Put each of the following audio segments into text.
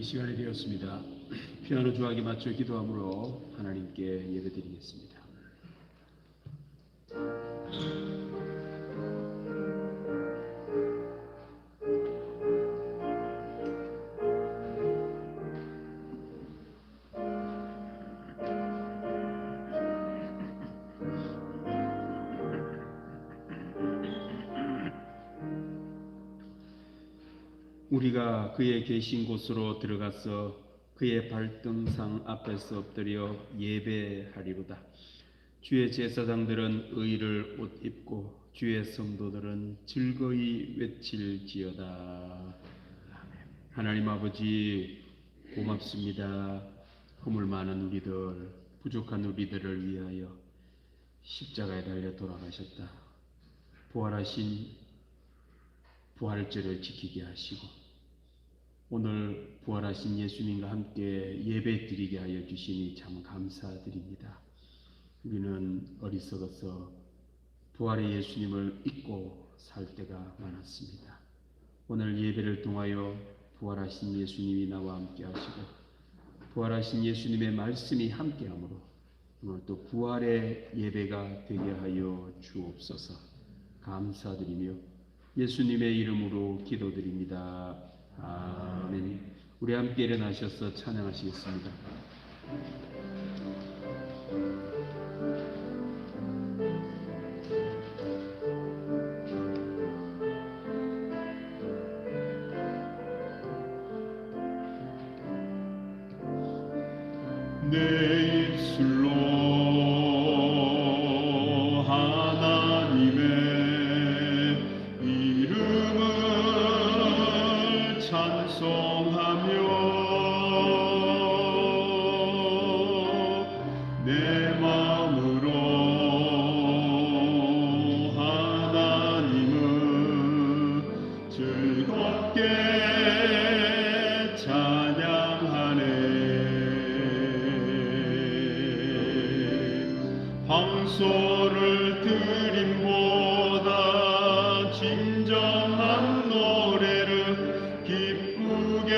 시간이 되었습니다. 피아노 조각에 맞춰 기도함으로 하나님께 예배드리겠습니다. 우리가 그의 계신 곳으로 들어가서 그의 발등상 앞에서 엎드려 예배하리로다. 주의 제사장들은 의를 옷 입고 주의 성도들은 즐거이 외칠지어다. 하나님 아버지 고맙습니다. 허물 많은 우리들, 부족한 우리들을 위하여 십자가에 달려 돌아가셨다. 부활하신 부활절을 지키게 하시고 오늘 부활하신 예수님과 함께 예배 드리게 하여 주시니 참 감사드립니다. 우리는 어리석어서 부활의 예수님을 잊고 살 때가 많았습니다. 오늘 예배를 통하여 부활하신 예수님이 나와 함께 하시고 부활하신 예수님의 말씀이 함께하므로 오늘 또 부활의 예배가 되게 하여 주옵소서. 감사드리며 예수님의 이름으로 기도드립니다. 아멘. 우리 함께 일어나셔서 찬양하시겠습니다. 내 입술로 하나님의 이름을 찬송하며 내 마음으로 하나님을 즐겁게 찬양하네. 황소를 드림보다 진정한 노래를 기쁘게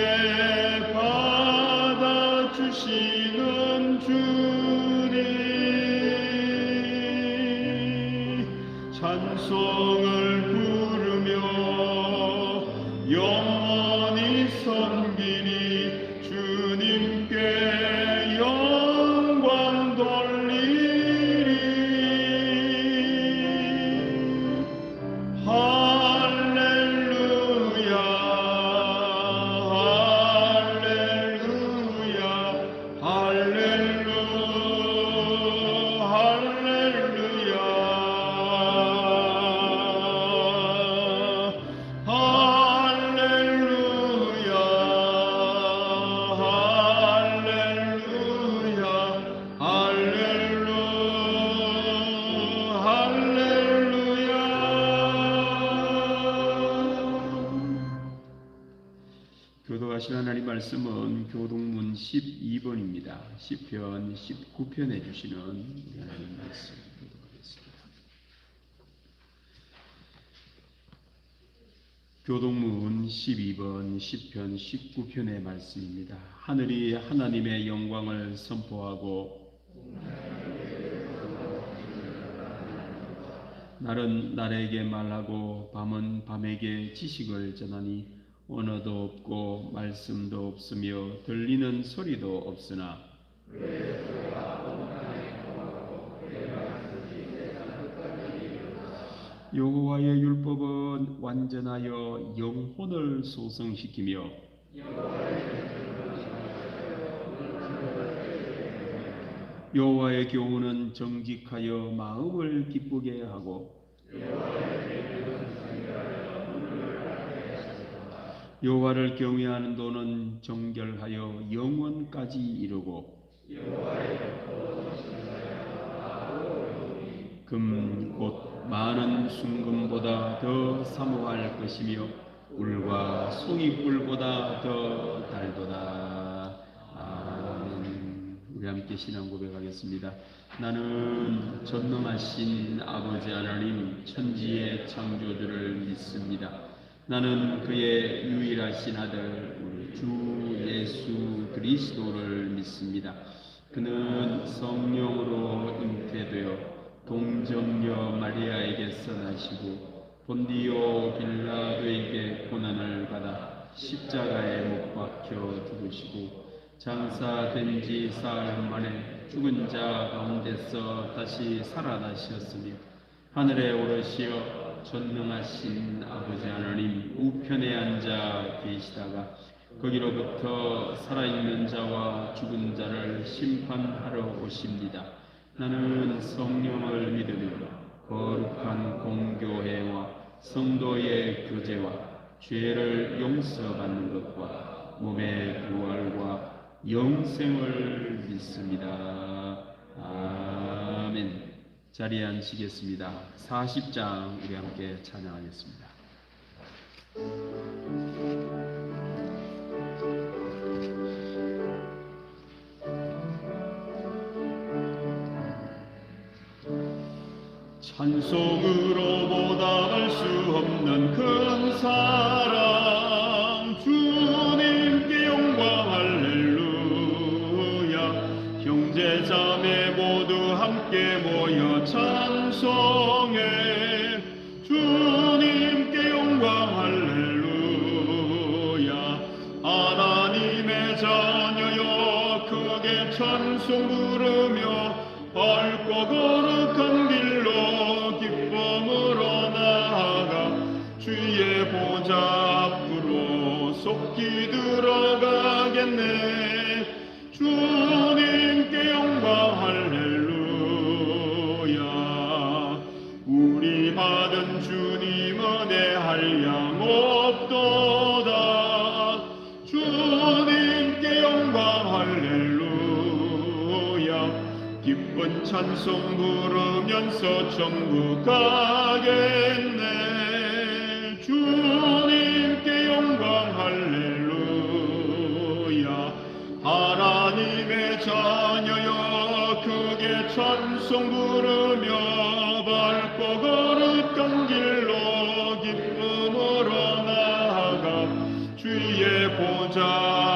받아주시는 주님, 찬송을 부르며 영원히 섬기니 주님께 영광 돌리리. 교도하신 하나님 말씀은 교동문 12번입니다. 시편 19편에 주시는 하나님 말씀 교도하겠습니다. 교동문 12번 시편 19편의 말씀입니다. 하늘이 하나님의 영광을 선포하고 날은 날에게 말하고 밤은 밤에게 지식을 전하니 언어도 없고 말씀도 없으며 들리는 소리도 없으나 여호와의 율법은 완전하여 영혼을 소성시키며 여호와의 교훈은 정직하여 마음을 기쁘게 하고 여호와를 경외하는 도는 정결하여 영원까지 이르고 금 곧 많은 순금보다 더 사모할 것이며 울과 송이꿀보다 더 달도다. 아멘. 우리 함께 신앙 고백하겠습니다. 나는 전능하신 아버지 하나님 천지의 창조주를 믿습니다. 나는 그의 유일하신 아들 우리 주 예수 그리스도를 믿습니다. 그는 성령으로 잉태되어 동정녀 마리아에게서 나시고 본디오 빌라도에게 고난을 받아 십자가에 못 박혀 죽으시고 장사된 지 사흘 만에 죽은 자 가운데서 다시 살아나셨으며 하늘에 오르시어 전능하신 아버지 하나님 우편에 앉아 계시다가 거기로부터 살아있는 자와 죽은 자를 심판하러 오십니다. 나는 성령을 믿으며 거룩한 공교회와 성도의 교제와 죄를 용서받는 것과 몸의 부활과 영생을 믿습니다. 아멘. 자리에 앉으시겠습니다. 40장 우리 함께 찬양하겠습니다. 찬송으로 보답할 수 없는 큰 사랑 주님께 영광 할렐루야. 형제 자매 모두 함께 모여 찬송해 주님께 영광 할렐루야. 하나님의 자녀여 크게 찬송 부르며 밝고 거룩한 길로 기쁨으로 나아가 주의 보좌 앞으로 속히 들어가겠네. 주님께 영광 할렐루야. 우리 받은 주님 은혜 한량 없도다. 주님께 영광 할렐루야. 기쁜 찬송 부르면서 천국 가겠네. 주님께 영광 할렐루야. 하나님의 자녀여 크게 찬송 부르며 밝고 거룩한 길로 기쁨으로 나아가 주의 보좌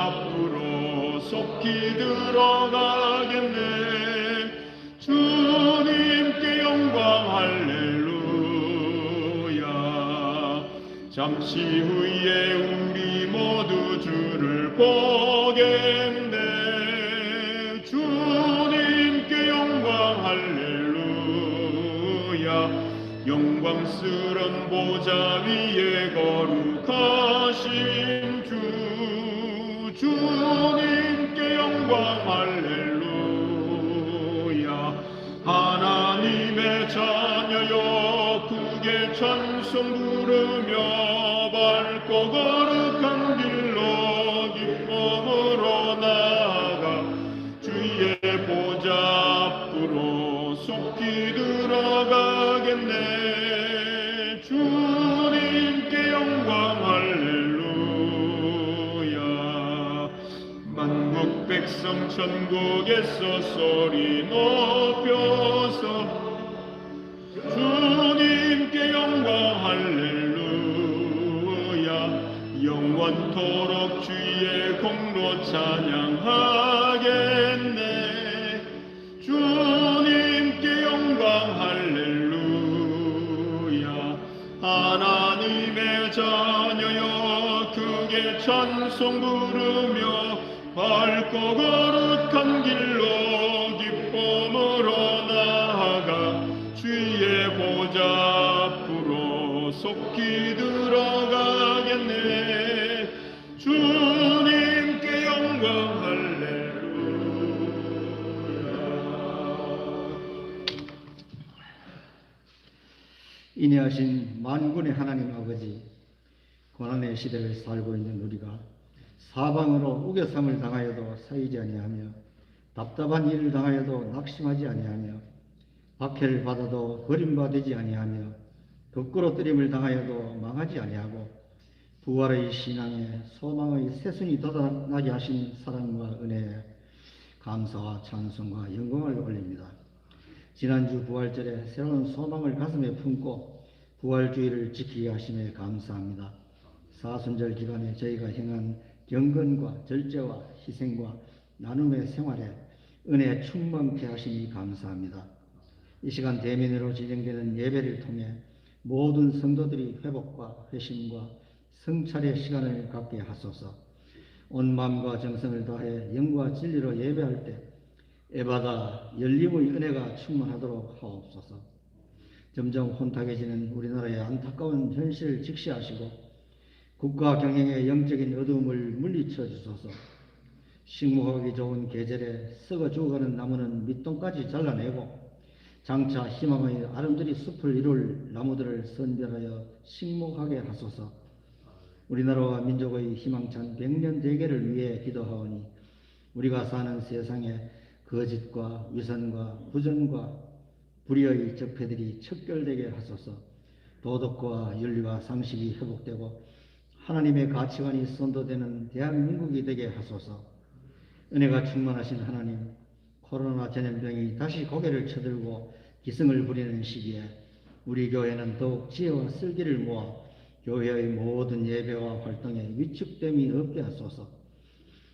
앞으로 속히 들어가겠네. 주님께 영광 할렐루야. 잠시 후에 우리 모두 주를 보겠네. 주님께 영광 할렐루야. 영광스런 보좌 위에 거룩하신 주님께 영광 할렐루야. 하나님의 자녀여 크게 찬송 부르며 밝고 거룩한 길로 기쁨으로 나아가 주의 보좌 앞으로 속히 들어가겠네. 주님께 영광 할렐루야. 만국 백성 천국에서 소리 높여서 주님께 영광 할렐루야. 영원토록 주의 공로 찬양하겠네. 주님께 영광 할렐루야. 하나님의 자녀여 크게 찬송 부르며 밝고 거룩한 길로 기쁨으로 나아가 주의 보좌 앞으로 속히 들어가겠네. 주님께 영광 할렐루야. 인내하신 만군의 하나님 아버지, 고난의 시대를 살고 있는 우리가 사방으로 우겨쌈을 당하여도 서이지 아니하며 답답한 일을 당하여도 낙심하지 아니하며 박해를 받아도 버림받지 아니하며 거꾸로 뜨림을 당하여도 망하지 아니하고 부활의 신앙에 소망의 새순이 돋아나게 하신 사랑과 은혜에 감사와 찬송과 영광을 올립니다. 지난주 부활절에 새로운 소망을 가슴에 품고 부활주의를 지키게 하심에 감사합니다. 사순절 기간에 저희가 행한 경건과 절제와 희생과 나눔의 생활에 은혜 충만케 하시니 감사합니다. 이 시간 대면으로 진행되는 예배를 통해 모든 성도들이 회복과 회심과 성찰의 시간을 갖게 하소서. 온 마음과 정성을 다해 영과 진리로 예배할 때 애받아 열림의 은혜가 충만하도록 하옵소서. 점점 혼탁해지는 우리나라의 안타까운 현실을 직시하시고 국가 경영의 영적인 어두움을 물리쳐 주소서. 식목하기 좋은 계절에 썩어 죽어가는 나무는 밑동까지 잘라내고 장차 희망의 아름드리 숲을 이룰 나무들을 선별하여 식목하게 하소서. 우리나라와 민족의 희망찬 100년 대계를 위해 기도하오니 우리가 사는 세상에 거짓과 위선과 부정과 불의의 적폐들이 척결되게 하소서. 도덕과 윤리와 상식이 회복되고 하나님의 가치관이 선도되는 대한민국이 되게 하소서. 은혜가 충만하신 하나님, 코로나 전염병이 다시 고개를 쳐들고 기승을 부리는 시기에 우리 교회는 더욱 지혜와 슬기를 모아 교회의 모든 예배와 활동에 위축됨이 없게 하소서.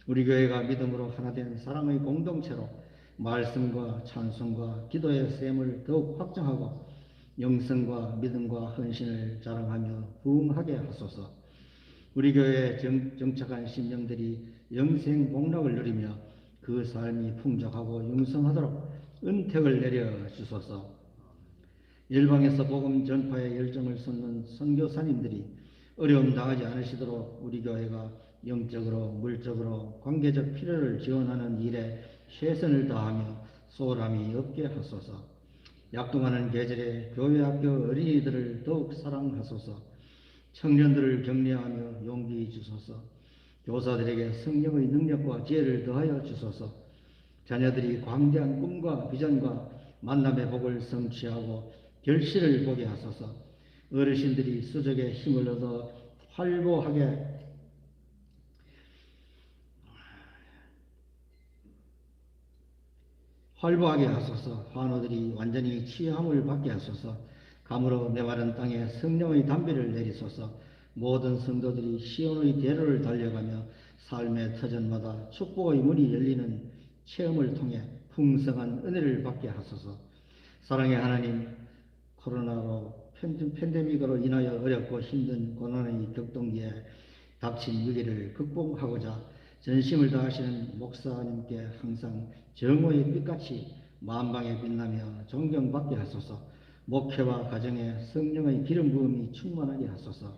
우리 교회가 믿음으로 하나된 사랑의 공동체로 말씀과 찬송과 기도의 셈을 더욱 확장하고 영성과 믿음과 헌신을 자랑하며 부흥하게 하소서. 우리 교회에 정착한 심령들이 영생 복락을 누리며 그 삶이 풍족하고 융성하도록 은택을 내려 주소서. 일방에서 복음 전파의 열정을 쏟는 선교사님들이 어려움 당하지 않으시도록 우리 교회가 영적으로 물적으로 관계적 필요를 지원하는 일에 최선을 다하며 소홀함이 없게 하소서. 약동하는 계절에 교회 학교 어린이들을 더욱 사랑하소서. 청년들을 격려하며 용기 주소서. 교사들에게 성령의 능력과 지혜를 더하여 주소서. 자녀들이 광대한 꿈과 비전과 만남의 복을 성취하고 결실을 보게 하소서. 어르신들이 수족의 힘을 얻어 활보하게 하소서. 환우들이 완전히 치유함을 받게 하소서. 감으로 메마른 땅에 성령의 담비를 내리소서. 모든 성도들이 시온의 대로를 달려가며 삶의 터전마다 축복의 문이 열리는 체험을 통해 풍성한 은혜를 받게 하소서. 사랑의 하나님, 코로나로 팬데믹으로 인하여 어렵고 힘든 고난의 격동기에 닥친 위기를 극복하고자 전심을 다하시는 목사님께 항상 정오의 빛같이 만방에 빛나며 존경받게 하소서. 목회와 가정에 성령의 기름 부음이 충만하게 하소서.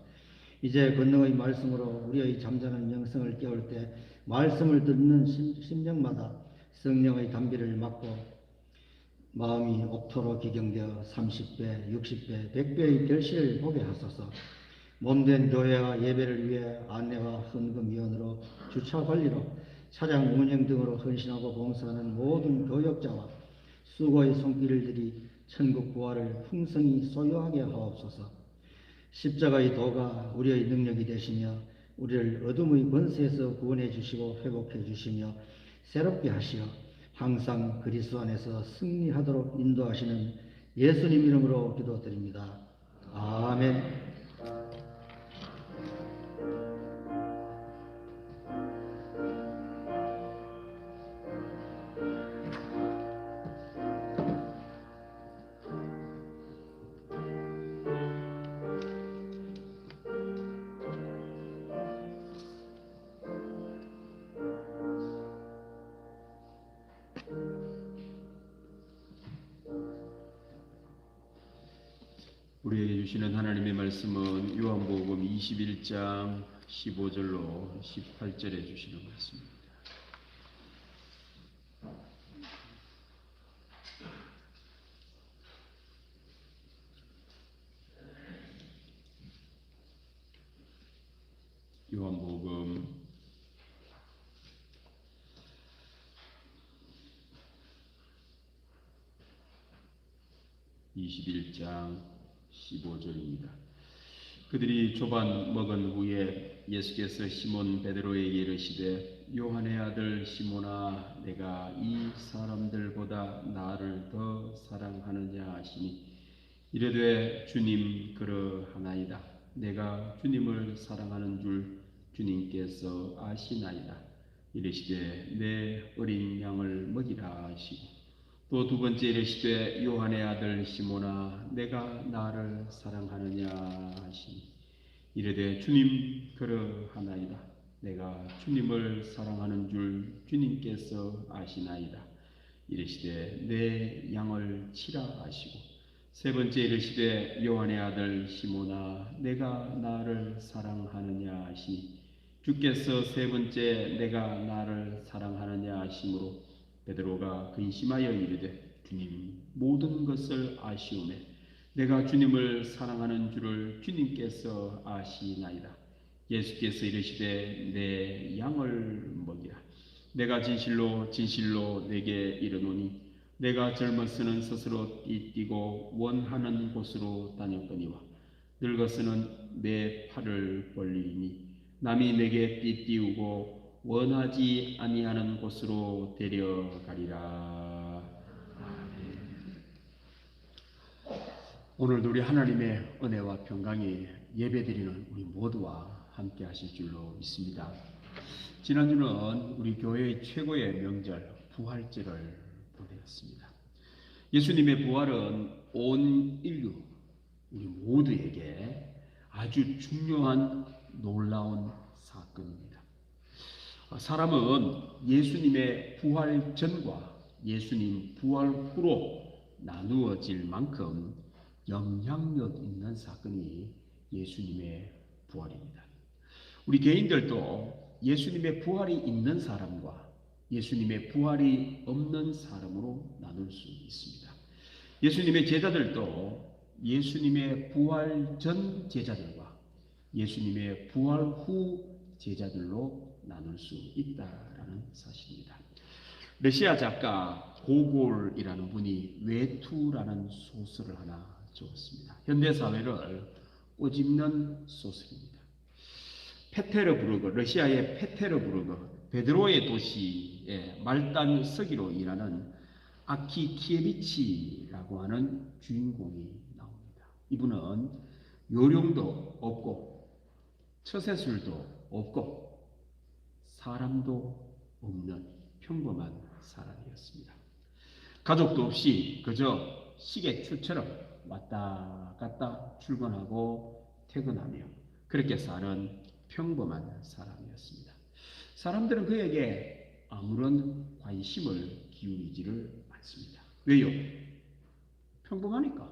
이제 권능의 말씀으로 우리의 잠자는 영성을 깨울 때 말씀을 듣는 심령마다 성령의 담비를 맞고 마음이 옥토로 기경되어 30배, 60배, 100배의 결실을 보게 하소서. 몸된 교회와 예배를 위해 안내와 헌금위원으로 주차 관리로 차량 운영 등으로 헌신하고 봉사하는 모든 교역자와 수고의 손길들이 천국 부활을 풍성히 소유하게 하옵소서. 십자가의 도가 우리의 능력이 되시며 우리를 어둠의 권세에서 구원해 주시고 회복해 주시며 새롭게 하시어 항상 그리스도 안에서 승리하도록 인도하시는 예수님 이름으로 기도드립니다. 아멘. 우리에게 주시는 하나님의 말씀은 요한복음 21장 15절로 18절에 주시는 말씀입니다. 요한복음 21장 15절입니다. 그들이 조반 먹은 후에 예수께서 시몬 베드로에게 이르시되 요한의 아들 시몬아 내가 이 사람들보다 나를 더 사랑하느냐 하시니 이르되 주님 그러하나이다. 내가 주님을 사랑하는 줄 주님께서 아시나이다. 이르시되 내 어린 양을 먹이라 하시고 또 두 번째 이르시되 요한의 아들 시몬아 내가 나를 사랑하느냐 하시니 이르되 주님 그러하나이다. 내가 주님을 사랑하는 줄 주님께서 아시나이다. 이르시되 내 양을 치라 하시고 세 번째 이르시되 요한의 아들 시몬아 내가 나를 사랑하느냐 하시니 주께서 세 번째 내가 나를 사랑하느냐 하심으로 베드로가 근심하여 이르되 주님 모든 것을 아시오매 내가 주님을 사랑하는 줄을 주님께서 아시나이다. 예수께서 이르시되 내 양을 먹이라. 내가 진실로 진실로 내게 이르노니 내가 젊어서는 스스로 띠뛰고 원하는 곳으로 다녔거니와 늙어서는 내 팔을 벌리니 남이 내게 띠띠우고 원하지 아니하는 곳으로 데려가리라. 아멘. 오늘도 우리 하나님의 은혜와 평강이 예배드리는 우리 모두와 함께 하실 줄로 믿습니다. 지난주는 우리 교회의 최고의 명절 부활절을 보내었습니다. 예수님의 부활은 온 인류 우리 모두에게 아주 중요한 놀라운 사건입니다. 사람은 예수님의 부활 전과 예수님 부활 후로 나누어질 만큼 영향력 있는 사건이 예수님의 부활입니다. 우리 개인들도 예수님의 부활이 있는 사람과 예수님의 부활이 없는 사람으로 나눌 수 있습니다. 예수님의 제자들도 예수님의 부활 전 제자들과 예수님의 부활 후 제자들로 나눌 수 있다라는 사실입니다. 러시아 작가 고골이라는 분이 외투라는 소설을 하나 적었습니다. 현대사회를 꼬집는 소설입니다. 페테르부르크, 러시아의 페테르부르크, 베드로의 도시의 말단 서기로 일하는 아키키에비치라고 하는 주인공이 나옵니다. 이분은 요령도 없고 처세술도 없고 사람도 없는 평범한 사람이었습니다. 가족도 없이 그저 시계추처럼 왔다 갔다 출근하고 퇴근하며 그렇게 사는 평범한 사람이었습니다. 사람들은 그에게 아무런 관심을 기울이지를 않습니다. 왜요? 평범하니까.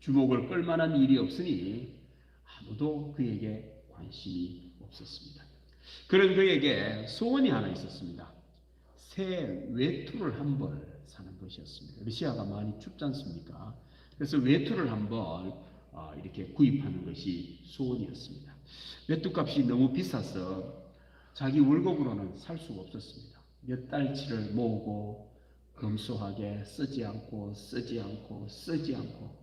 주목을 끌만한 일이 없으니 아무도 그에게 관심이 없었습니다. 그런 그에게 소원이 하나 있었습니다. 새 외투를 한 벌 사는 것이었습니다. 러시아가 많이 춥지 않습니까? 그래서 외투를 한번 이렇게 구입하는 것이 소원이었습니다. 외투값이 너무 비싸서 자기 월급으로는 살 수가 없었습니다. 몇 달치를 모으고 검소하게 쓰지 않고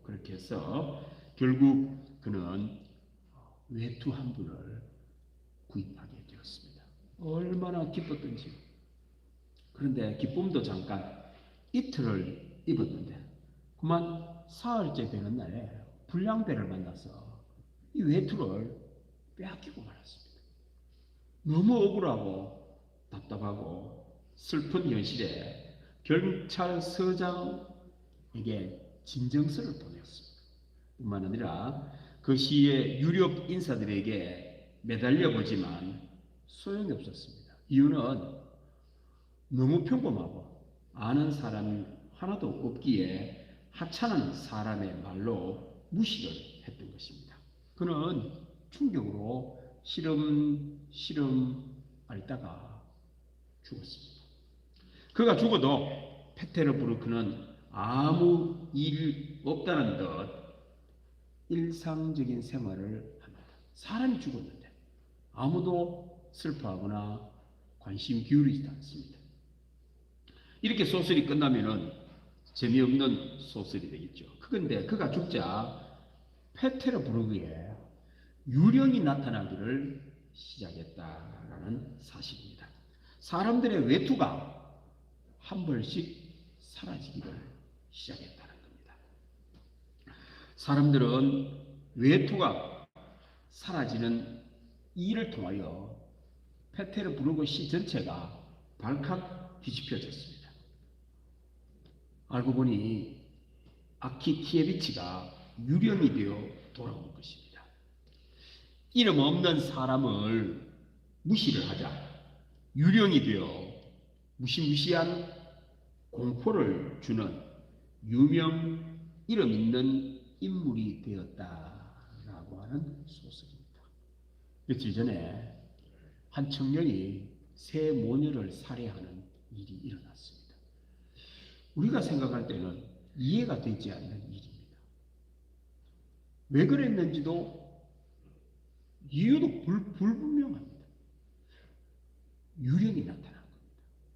그렇게 해서 결국 그는 외투 한 벌을 구입하게 되었습니다. 얼마나 기뻤던지요. 그런데 기쁨도 잠깐 이틀을 입었는데 그만 사흘째 되는 날에 불량배를 만나서 이 외투를 빼앗기고 말았습니다. 너무 억울하고 답답하고 슬픈 현실에 경찰서장에게 진정서를 보냈습니다. 뿐만 아니라 그 시의 유력 인사들에게 매달려 보지만 소용이 없었습니다. 이유는 너무 평범하고 아는 사람이 하나도 없기에 하찮은 사람의 말로 무시를 했던 것입니다. 그는 충격으로 시름 앓다가 죽었습니다. 그가 죽어도 페테르부르크는 아무 일 없다는 듯 일상적인 생활을 합니다. 사람이 죽었는데 아무도 슬퍼하거나 관심 기울이지 않습니다. 이렇게 소설이 끝나면은 재미없는 소설이 되겠죠. 그런데 그가 죽자 페테르부르크에 유령이 나타나기를 시작했다라는 사실입니다. 사람들의 외투가 한 벌씩 사라지기를 시작했다는 겁니다. 사람들은 외투가 사라지는 이 일을 통하여 페테르부르크 시 전체가 발칵 뒤집혀졌습니다. 알고 보니 아키키에비치가 유령이 되어 돌아온 것입니다. 이름 없는 사람을 무시를 하자 유령이 되어 무시무시한 공포를 주는 유명 이름 있는 인물이 되었다라고 하는 소설입니다. 며칠 전에 한 청년이 세 모녀를 살해하는 일이 일어났습니다. 우리가 생각할 때는 이해가 되지 않는 일입니다. 왜 그랬는지도 이유도 불분명합니다. 유령이 나타난 겁니다.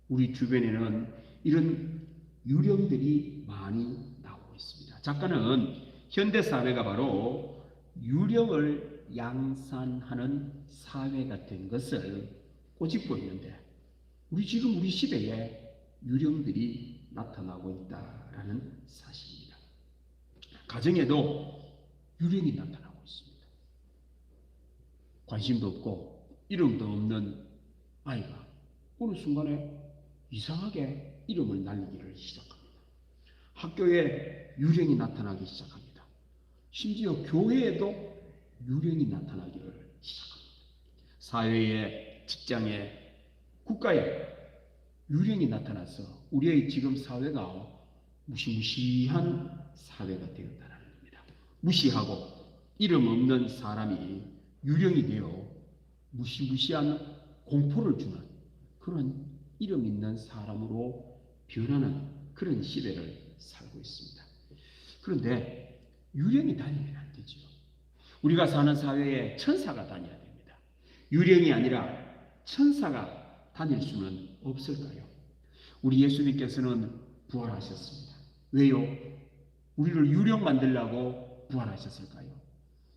우리 주변에는 이런 유령들이 많이 나오고 있습니다. 작가는 현대사회가 바로 유령을 양산하는 사회가 된 것을 꼬집고 있는데 우리 시대에 유령들이 나타나고 있다라는 사실입니다. 가정에도 유령이 나타나고 있습니다. 관심도 없고 이름도 없는 아이가 어느 순간에 이상하게 이름을 날리기를 시작합니다. 학교에 유령이 나타나기 시작합니다. 심지어 교회에도 유령이 나타나기를 시작합니다. 사회에, 직장에, 국가에 유령이 나타나서 우리의 지금 사회가 무시무시한 사회가 되었다는 겁니다. 무시하고 이름 없는 사람이 유령이 되어 무시무시한 공포를 주는 그런 이름 있는 사람으로 변하는 그런 시대를 살고 있습니다. 그런데 유령이 다니면 안 되죠. 우리가 사는 사회에 천사가 다녀야 됩니다. 유령이 아니라 천사가 다닐 수는 없을까요? 우리 예수님께서는 부활하셨습니다. 왜요? 우리를 유령 만들려고 부활하셨을까요?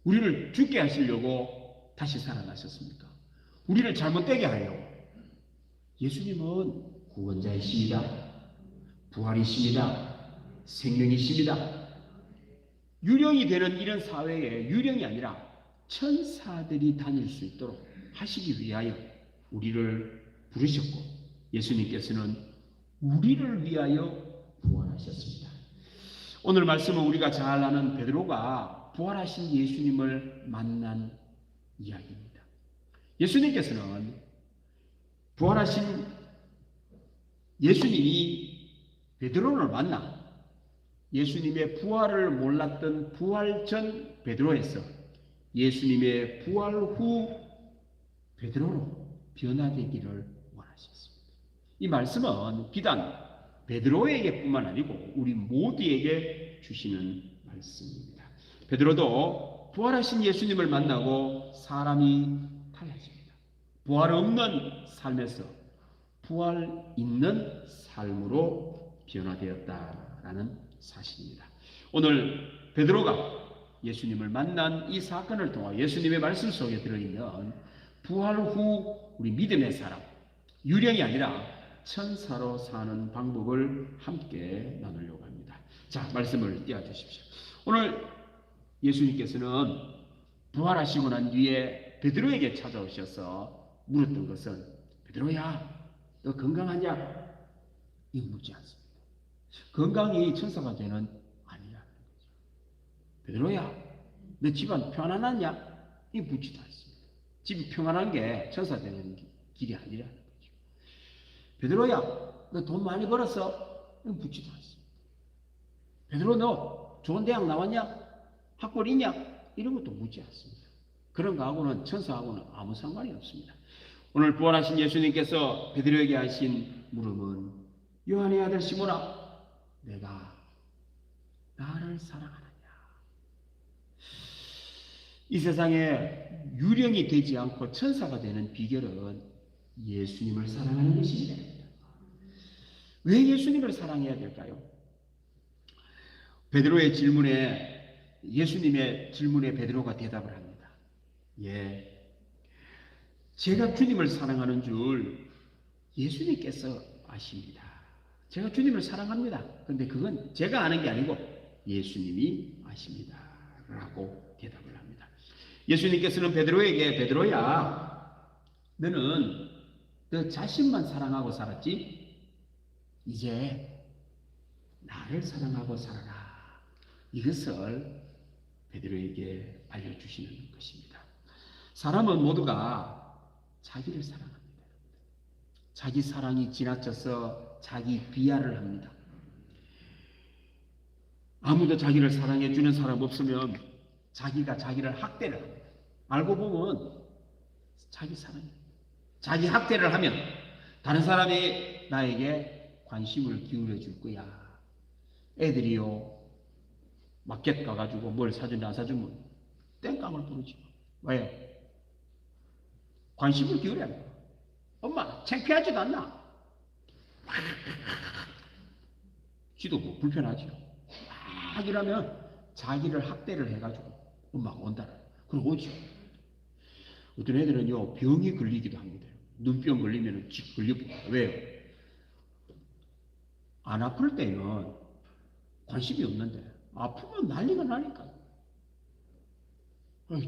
우리를 죽게 하시려고 다시 살아나셨습니까? 우리를 잘못되게 하여 예수님은 구원자이십니다. 부활이십니다. 생명이십니다. 유령이 되는 이런 사회에 유령이 아니라 천사들이 다닐 수 있도록 하시기 위하여 우리를 부르셨고 예수님께서는 우리를 위하여 부활하셨습니다. 오늘 말씀은 우리가 잘 아는 베드로가 부활하신 예수님을 만난 이야기입니다. 예수님께서는 부활하신 예수님이 베드로를 만나 예수님의 부활을 몰랐던 부활 전 베드로에서 예수님의 부활 후 베드로로 변화되기를 원하셨습니다. 이 말씀은 비단 베드로에게뿐만 아니고 우리 모두에게 주시는 말씀입니다. 베드로도 부활하신 예수님을 만나고 사람이 달라집니다. 부활 없는 삶에서 부활 있는 삶으로 변화되었다라는 사실입니다. 오늘 베드로가 예수님을 만난 이 사건을 통해 예수님의 말씀 속에 들어있는 부활 후 우리 믿음의 사람, 유령이 아니라 천사로 사는 방법을 함께 나누려고 합니다. 자, 말씀을 띄워주십시오. 오늘 예수님께서는 부활하시고 난 뒤에 베드로에게 찾아오셔서 물었던 것은 베드로야, 너 건강하냐? 이거 묻지 않습니다. 건강이 천사가 되는 아니라는 거죠. 베드로야, 너 집안 편안하냐? 이거 묻지도 않습니다. 집이 평안한 게 천사 되는 길이 아니라는 거죠. 베드로야, 너 돈 많이 벌었어? 이거 묻지도 않습니다. 베드로, 너 좋은 대학 나왔냐? 학벌 있냐? 이런 것도 묻지 않습니다. 그런 거하고는 천사하고는 아무 상관이 없습니다. 오늘 부활하신 예수님께서 베드로에게 하신 물음은 요한의 아들 시몬아, 내가 나를 사랑하느냐? 이 세상에 유령이 되지 않고 천사가 되는 비결은 예수님을 사랑하는 것입니다. 왜 예수님을 사랑해야 될까요? 베드로의 질문에 예수님의 질문에 베드로가 대답을 합니다. 예, 제가 주님을 사랑하는 줄 예수님께서 아십니다. 제가 주님을 사랑합니다. 그런데 그건 제가 아는 게 아니고 예수님이 아십니다. 라고 대답을 합니다. 예수님께서는 베드로에게 베드로야, 너는 너 자신만 사랑하고 살았지? 이제 나를 사랑하고 살아라. 이것을 베드로에게 알려주시는 것입니다. 사람은 모두가 자기를 사랑합니다. 자기 사랑이 지나쳐서 자기 비하를 합니다. 아무도 자기를 사랑해 주는 사람 없으면 자기가 자기를 학대를 합니다. 알고 보면 자기 사랑이에요. 자기 학대를 하면 다른 사람이 나에게 관심을 기울여 줄 거야. 애들이요, 마켓 가가지고 뭘 사준다 안 사주면 땡깡을 부르지. 왜요? 관심을 기울여야 돼. 엄마 창피하지도 않나? 지도 뭐 불편하지요. 막 이러면 자기를 학대를 해가지고 엄마가 온다. 그럼 오죠. 어떤 애들은요, 병이 걸리기도 합니다. 눈병 걸리면 직 걸려버려요. 왜요? 안 아플 때는 관심이 없는데 아프면 난리가 나니까.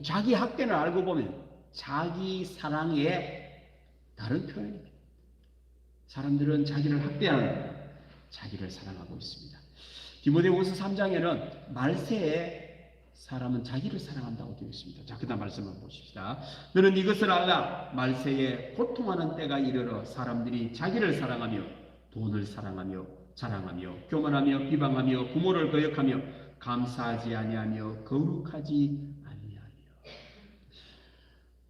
자기 학대는 알고 보면 자기 사랑의 다른 표현입니다. 사람들은 자기를 학대하는 자기를 사랑하고 있습니다. 디모데후서 3장에는 말세에 사람은 자기를 사랑한다고 되어 있습니다. 자, 그 다음 말씀 한번 보십시다. 너는 이것을 알라. 말세에 고통하는 때가 이르러 사람들이 자기를 사랑하며 돈을 사랑하며 자랑하며 교만하며 비방하며 부모를 거역하며 감사하지 아니하며 거룩하지 아니하며.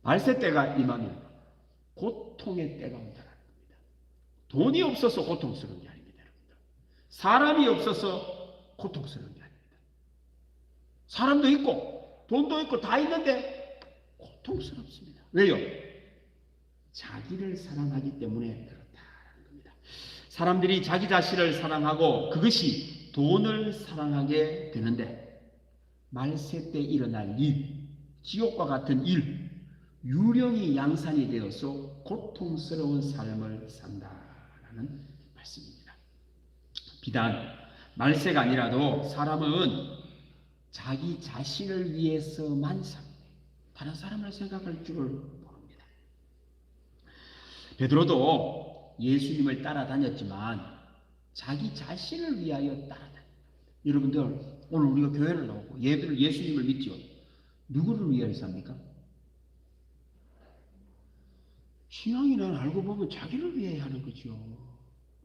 말세 때가 임하면 고통의 때가 온다는 겁니다. 돈이 없어서 고통스러운 게 아닙니다. 사람이 없어서 고통스러운 게 아닙니다. 사람도 있고 돈도 있고 다 있는데 고통스럽습니다. 왜요? 자기를 사랑하기 때문에 그렇다는 겁니다. 사람들이 자기 자신을 사랑하고 그것이 돈을 사랑하게 되는데 말세 때 일어날 일, 지옥과 같은 일, 유령이 양산이 되어서 고통스러운 삶을 산다라는 말씀입니다. 비단 말세가 아니라도 사람은 자기 자신을 위해서만 삽니다. 다른 사람을 생각할 줄을 모릅니다. 베드로도 예수님을 따라다녔지만 자기 자신을 위하여 따라다닙니다. 여러분들 오늘 우리가 교회를 나오고 예수님을 믿죠. 누구를 위하여 삽니까? 신앙이란 알고 보면 자기를 위해 하는 거죠.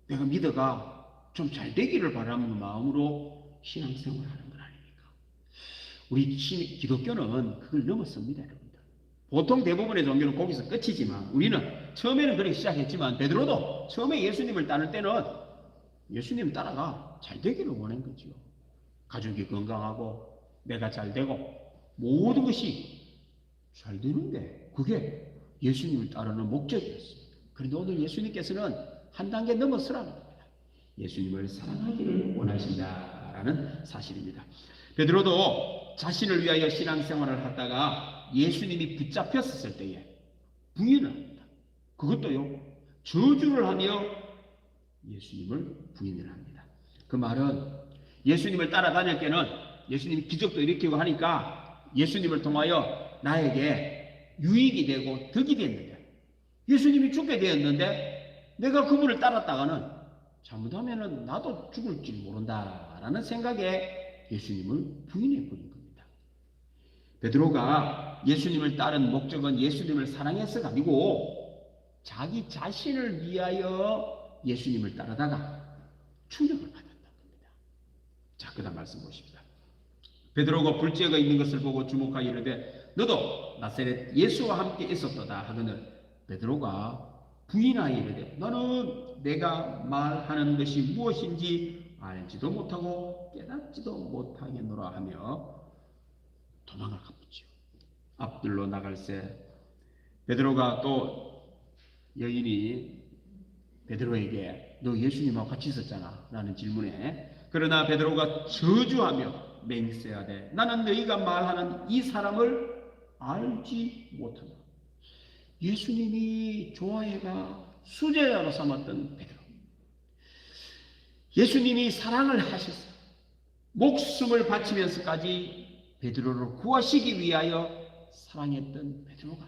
내가 믿어가 좀 잘 되기를 바라는 마음으로 신앙생활을 하는 건 아닙니까? 우리 기독교는 그걸 넘었습니다. 여러분들. 보통 대부분의 종교는 거기서 끝이지만 우리는 처음에는 그렇게 시작했지만 베드로도 처음에 예수님을 따를 때는 예수님 따라가 잘 되기를 원한 거죠. 가족이 건강하고 내가 잘 되고 모든 것이 잘 되는데 그게 예수님을 따르는 목적이었습니다. 그런데 오늘 예수님께서는 한 단계 넘어서라는 겁니다. 예수님을 사랑하기를 원하신다라는 사실입니다. 베드로도 자신을 위하여 신앙생활을 하다가 예수님이 붙잡혔을 때에 부인을 합니다. 그것도요, 저주를 하며 예수님을 부인을 합니다. 그 말은 예수님을 따라다닐 때는 예수님이 기적도 일으키고 하니까 예수님을 통하여 나에게 유익이 되고 덕이 됐는데 예수님이 죽게 되었는데 내가 그분을 따랐다가는 잘못하면 나도 죽을지 모른다라는 생각에 예수님을 부인해버린 겁니다. 베드로가 예수님을 따른 목적은 예수님을 사랑해서가 아니고 자기 자신을 위하여 예수님을 따르다가 충격을 받았다는 겁니다. 자, 그 다음 말씀 보십시다. 베드로가 불죄가 있는 것을 보고 주목하여 이르되 너도 나사렛 예수와 함께 있었도다 하거늘 베드로가 부인하여 이르되 너는 내가 말하는 것이 무엇인지 알지도 못하고 깨닫지도 못하겠노라 하며 도망을 가보지요. 앞들로 나갈새 베드로가 또 여인이 베드로에게 너 예수님하고 같이 있었잖아 라는 질문에 그러나 베드로가 저주하며 맹세하되 나는 너희가 말하는 이 사람을 알지 못한다. 예수님이 좋아해가 수제자로 삼았던 베드로. 예수님이 사랑을 하셔서 목숨을 바치면서까지 베드로를 구하시기 위하여 사랑했던 베드로가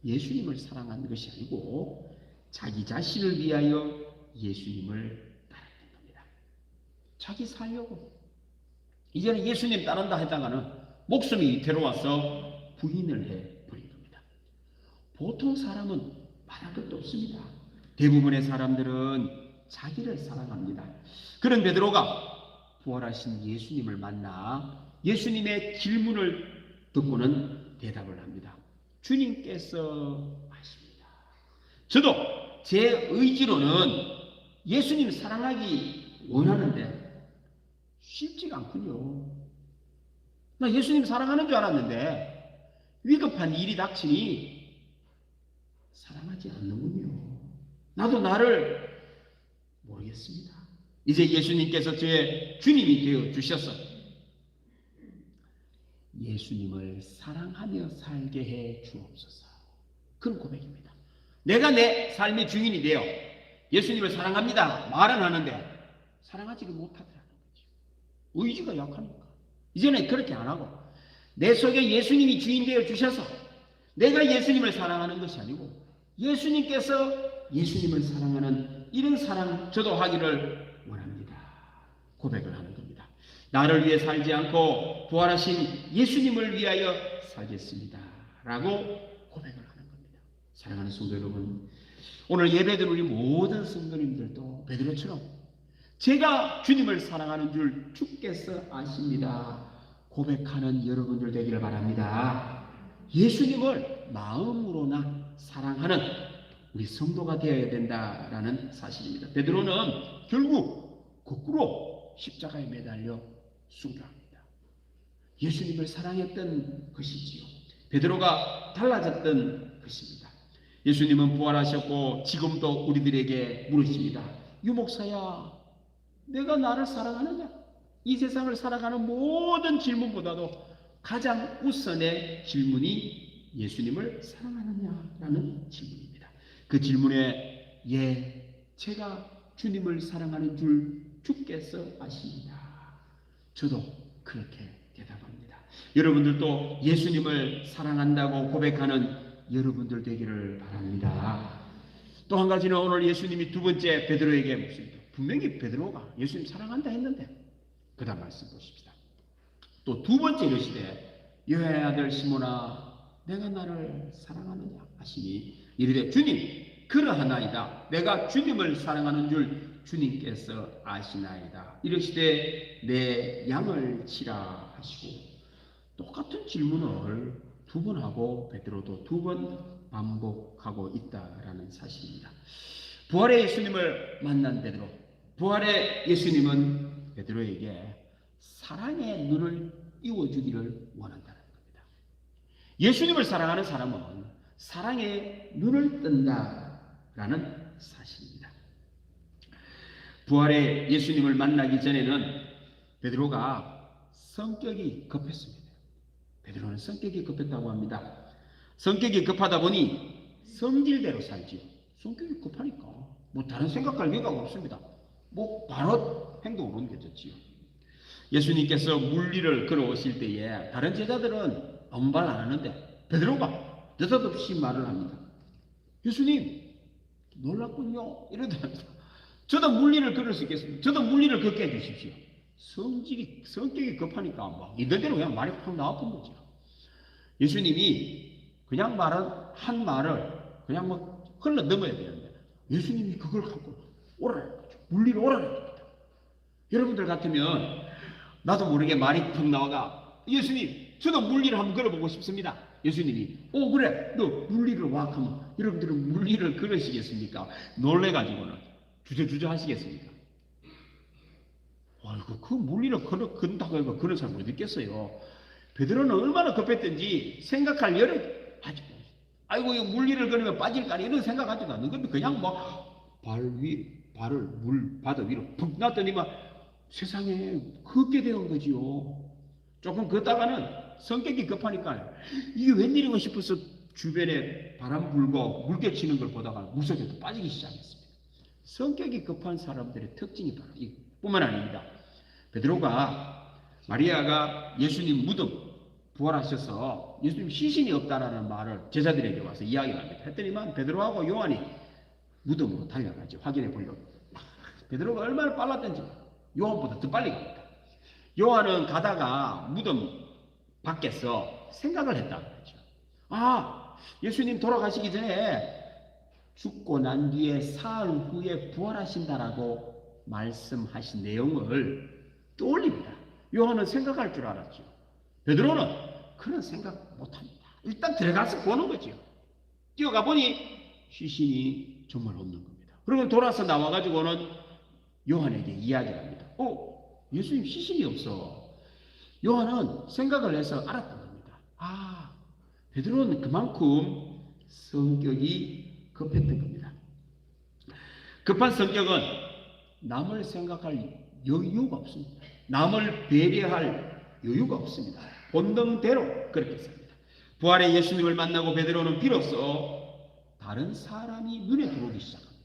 예수님을 사랑한 것이 아니고 자기 자신을 위하여 예수님을 따랐던 겁니다. 자기 살려고. 이제는 예수님 따른다 했다가는 목숨이 위태로워서 부인을 해버린 겁니다. 보통 사람은 말할 것도 없습니다. 대부분의 사람들은 자기를 사랑합니다. 그런 베드로가 부활하신 예수님을 만나 예수님의 질문을 듣고는 대답을 합니다. 주님께서 하십니다. 저도 제 의지로는 예수님 사랑하기 원하는데 쉽지가 않군요. 나 예수님 사랑하는 줄 알았는데 위급한 일이 닥치니 사랑하지 않는군요. 나도 나를 모르겠습니다. 이제 예수님께서 제 주님이 되어 주셔서 예수님을 사랑하며 살게 해 주옵소서. 그런 고백입니다. 내가 내 삶의 주인이 되어 예수님을 사랑합니다 말은 하는데 사랑하지를 못하더라는 거죠. 의지가 약하니까. 이제는 그렇게 안 하고 내 속에 예수님이 주인 되어 주셔서 내가 예수님을 사랑하는 것이 아니고 예수님께서 예수님을 사랑하는 이런 사랑 저도 하기를 원합니다. 고백을 하는 겁니다. 나를 위해 살지 않고 부활하신 예수님을 위하여 살겠습니다. 라고 고백을 하는 겁니다. 사랑하는 성도 여러분, 오늘 예배드린 우리 모든 성도님들도 베드로처럼 제가 주님을 사랑하는 줄 주께서 아십니다. 고백하는 여러분들 되기를 바랍니다. 예수님을 마음으로나 사랑하는 우리 성도가 되어야 된다라는 사실입니다. 베드로는 결국 거꾸로 십자가에 매달려 순교합니다. 예수님을 사랑했던 것이지요. 베드로가 달라졌던 것입니다. 예수님은 부활하셨고 지금도 우리들에게 물으십니다. 유목사야, 내가 나를 사랑하느냐? 이 세상을 살아가는 모든 질문보다도 가장 우선의 질문이 예수님을 사랑하느냐라는 질문입니다. 그 질문에 제가 주님을 사랑하는 줄 주께서 아십니다. 저도 그렇게 대답합니다. 여러분들도 예수님을 사랑한다고 고백하는 여러분들 되기를 바랍니다. 또 한 가지는 오늘 예수님이 두 번째 베드로에게 묻습니다. 분명히 베드로가 예수님 사랑한다 했는데 그 다음 말씀 보십시다. 또 두 번째 이르시되 여호와의 아들 시몬아 내가 나를 사랑하느냐 하시니 이르되 주님 그러하나이다. 내가 주님을 사랑하는 줄 주님께서 아시나이다. 이르시되 내 양을 치라 하시고 똑같은 질문을 두 번 하고 베드로도 두 번 반복하고 있다라는 사실입니다. 부활의 예수님을 만난 베드로, 부활의 예수님은 베드로에게 사랑의 눈을 띄워주기를 원한다는 겁니다. 예수님을 사랑하는 사람은 사랑의 눈을 뜬다라는 사실입니다. 부활의 예수님을 만나기 전에는 베드로가 성격이 급했습니다. 베드로는 성격이 급했다고 합니다. 성격이 급하다 보니 성질대로 살지요. 성격이 급하니까 뭐 다른 생각할 기회가 없습니다. 뭐 바로 행동을 옮겨졌지요. 예수님께서 물리를 걸어오실 때에 다른 제자들은 아무 말 안 하는데 베드로가 느닷없이 말을 합니다. 예수님 놀랍군요. 이러더랍니다. 저도 물리를 걸을 수 있겠습니다. 저도 물리를 걷게 해주십시오. 성격이 급하니까 막 이들대로 그냥 말이 확 나왔던 거죠. 예수님이 그냥 한 말을 그냥 뭐 흘러 넘어야 되는데 예수님이 그걸 갖고 오라는 거죠. 물리를 오라는 겁니다. 여러분들 같으면 나도 모르게 말이 턱 나와가 예수님 저도 물리를 한번 걸어보고 싶습니다. 예수님이 그래 너 물리를 와 하면 여러분들은 물리를 걸으시겠습니까? 놀래가지고는 주저주저 하시겠습니까? 아이고 그 물리를 건다고 해서 그런 사람 어디 있겠어요. 베드로는 얼마나 급했던지 생각할 여력 아이고 이 물리를 걸으면 빠질까 이런 생각하지도 않는 건데 그냥 뭐 발을 바다 위로 푹 놨더니만 세상에 걷게 되는 거지요. 조금 걷다가는 성격이 급하니까 이게 웬일인가 싶어서 주변에 바람 불고 물결치는 걸 보다가 무섭게 빠지기 시작했습니다. 성격이 급한 사람들의 특징이 바로 이뿐만 아닙니다. 베드로가 마리아가 예수님 무덤 부활하셔서 예수님 시신이 없다라는 말을 제자들에게 와서 이야기를 합니다. 했더니만 베드로하고 요한이 무덤으로 달려가지 확인해 보려고. 베드로가 얼마나 빨랐던지 요한보다 더 빨리 갑니다. 요한은 가다가 무덤 밖에서 생각을 했다는 거죠. 아, 예수님 돌아가시기 전에 죽고 난 뒤에 사흘 후에 부활하신다라고 말씀하신 내용을 떠올립니다. 요한은 생각할 줄 알았죠. 베드로는 그런 생각 못합니다. 일단 들어가서 보는 거죠. 뛰어가 보니 시신이 정말 없는 겁니다. 그리고 돌아서 나와가지고는 요한에게 이야기를 합니다. 예수님 시신이 없어. 요한은 생각을 해서 알았던 겁니다. 아, 베드로는 그만큼 성격이 급했던 겁니다. 급한 성격은 남을 생각할 여유가 없습니다. 남을 배려할 여유가 없습니다. 본능대로 그렇게 삽니다. 부활의 예수님을 만나고 베드로는 비로소 다른 사람이 눈에 들어오기 시작합니다.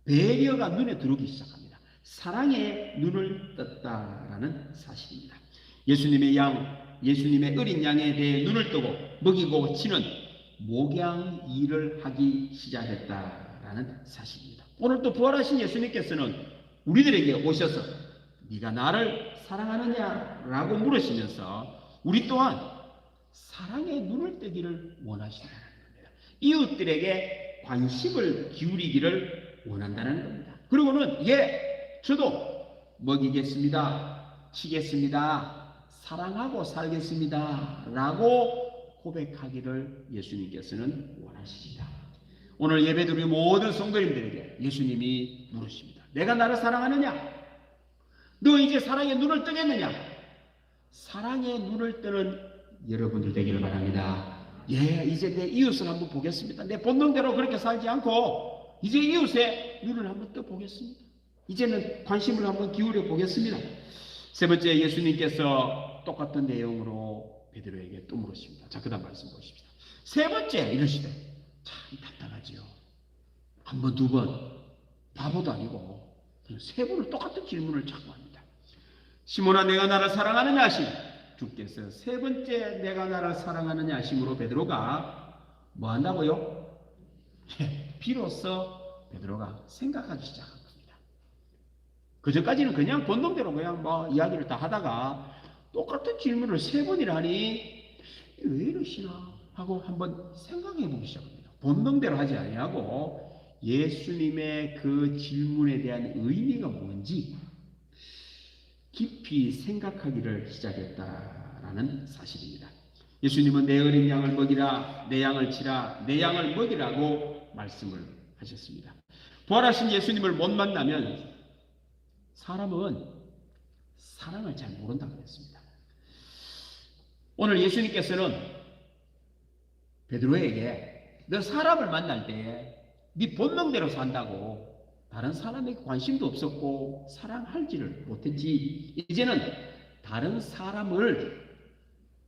배려가 눈에 들어오기 시작합니다. 사랑의 눈을 떴다라는 사실입니다. 예수님의 어린 양에 대해 눈을 뜨고 먹이고 치는 목양 일을 하기 시작했다라는 사실입니다. 오늘 또 부활하신 예수님께서는 우리들에게 오셔서 네가 나를 사랑하느냐라고 물으시면서 우리 또한 사랑의 눈을 뜨기를 원하신다는 겁니다. 이웃들에게 관심을 기울이기를 원한다는 겁니다. 그리고는 저도 먹이겠습니다, 치겠습니다, 사랑하고 살겠습니다 라고 고백하기를 예수님께서는 원하십니다. 오늘 예배드리는 모든 성도님들에게 예수님이 물으십니다. 내가 나를 사랑하느냐? 너 이제 사랑의 눈을 뜨겠느냐? 사랑의 눈을 뜨는 여러분들 되기를 바랍니다. 이제 내 이웃을 한번 보겠습니다. 내 본능대로 그렇게 살지 않고 이제 이웃의 눈을 한번 떠보겠습니다. 이제는 관심을 한번 기울여 보겠습니다. 세 번째, 예수님께서 똑같은 내용으로 베드로에게 또 물으십니다. 자, 그 다음 말씀 보십시다. 세 번째 이러시되, 참 답답하지요. 한 번, 두 번, 바보도 아니고 세 번을 똑같은 질문을 자꾸 합니다. 시몬아, 내가 나를 사랑하느냐 하심. 주께서 세 번째 내가 나를 사랑하느냐 하심으로 베드로가 뭐 한다고요? 비로소 베드로가 생각하기 시작한 겁니다. 그전까지는 그냥 본능대로 그냥 이야기를 다 하다가 똑같은 질문을 세 번이나 하니 왜 이러시나 하고 한번 생각해 보기 시작합니다. 본능대로 하지 아니하고 예수님의 그 질문에 대한 의미가 뭔지 깊이 생각하기를 시작했다라는 사실입니다. 예수님은 내 어린 양을 먹이라, 내 양을 치라, 내 양을 먹이라고 말씀을 하셨습니다. 부활하신 예수님을 못 만나면 사람은 사랑을 잘 모른다고 했습니다. 오늘 예수님께서는 베드로에게 너 사람을 만날 때 네 본능대로 산다고 다른 사람에게 관심도 없었고 사랑할지를 못했지, 이제는 다른 사람을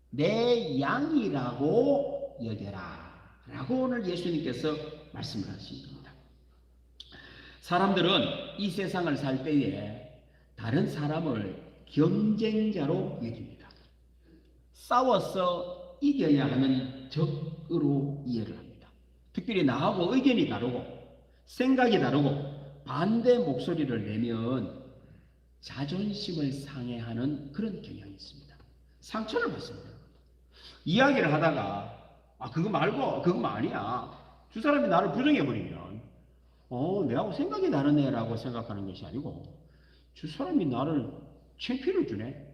내 양이라고 여겨라 라고 오늘 예수님께서 말씀을 하신 겁니다. 사람들은 이 세상을 살 때에 다른 사람을 경쟁자로 여깁니다. 싸워서 이겨야 하는 적으로 이해를 합니다. 특별히 나하고 의견이 다르고 생각이 다르고 반대 목소리를 내면 자존심을 상해하는 그런 경향이 있습니다. 상처를 받습니다. 이야기를 하다가 그거 말고 그거 아니야, 두 사람이 나를 부정해버리면 내하고 생각이 다르네 라고 생각하는 것이 아니고 저 사람이 나를 창피를 주네,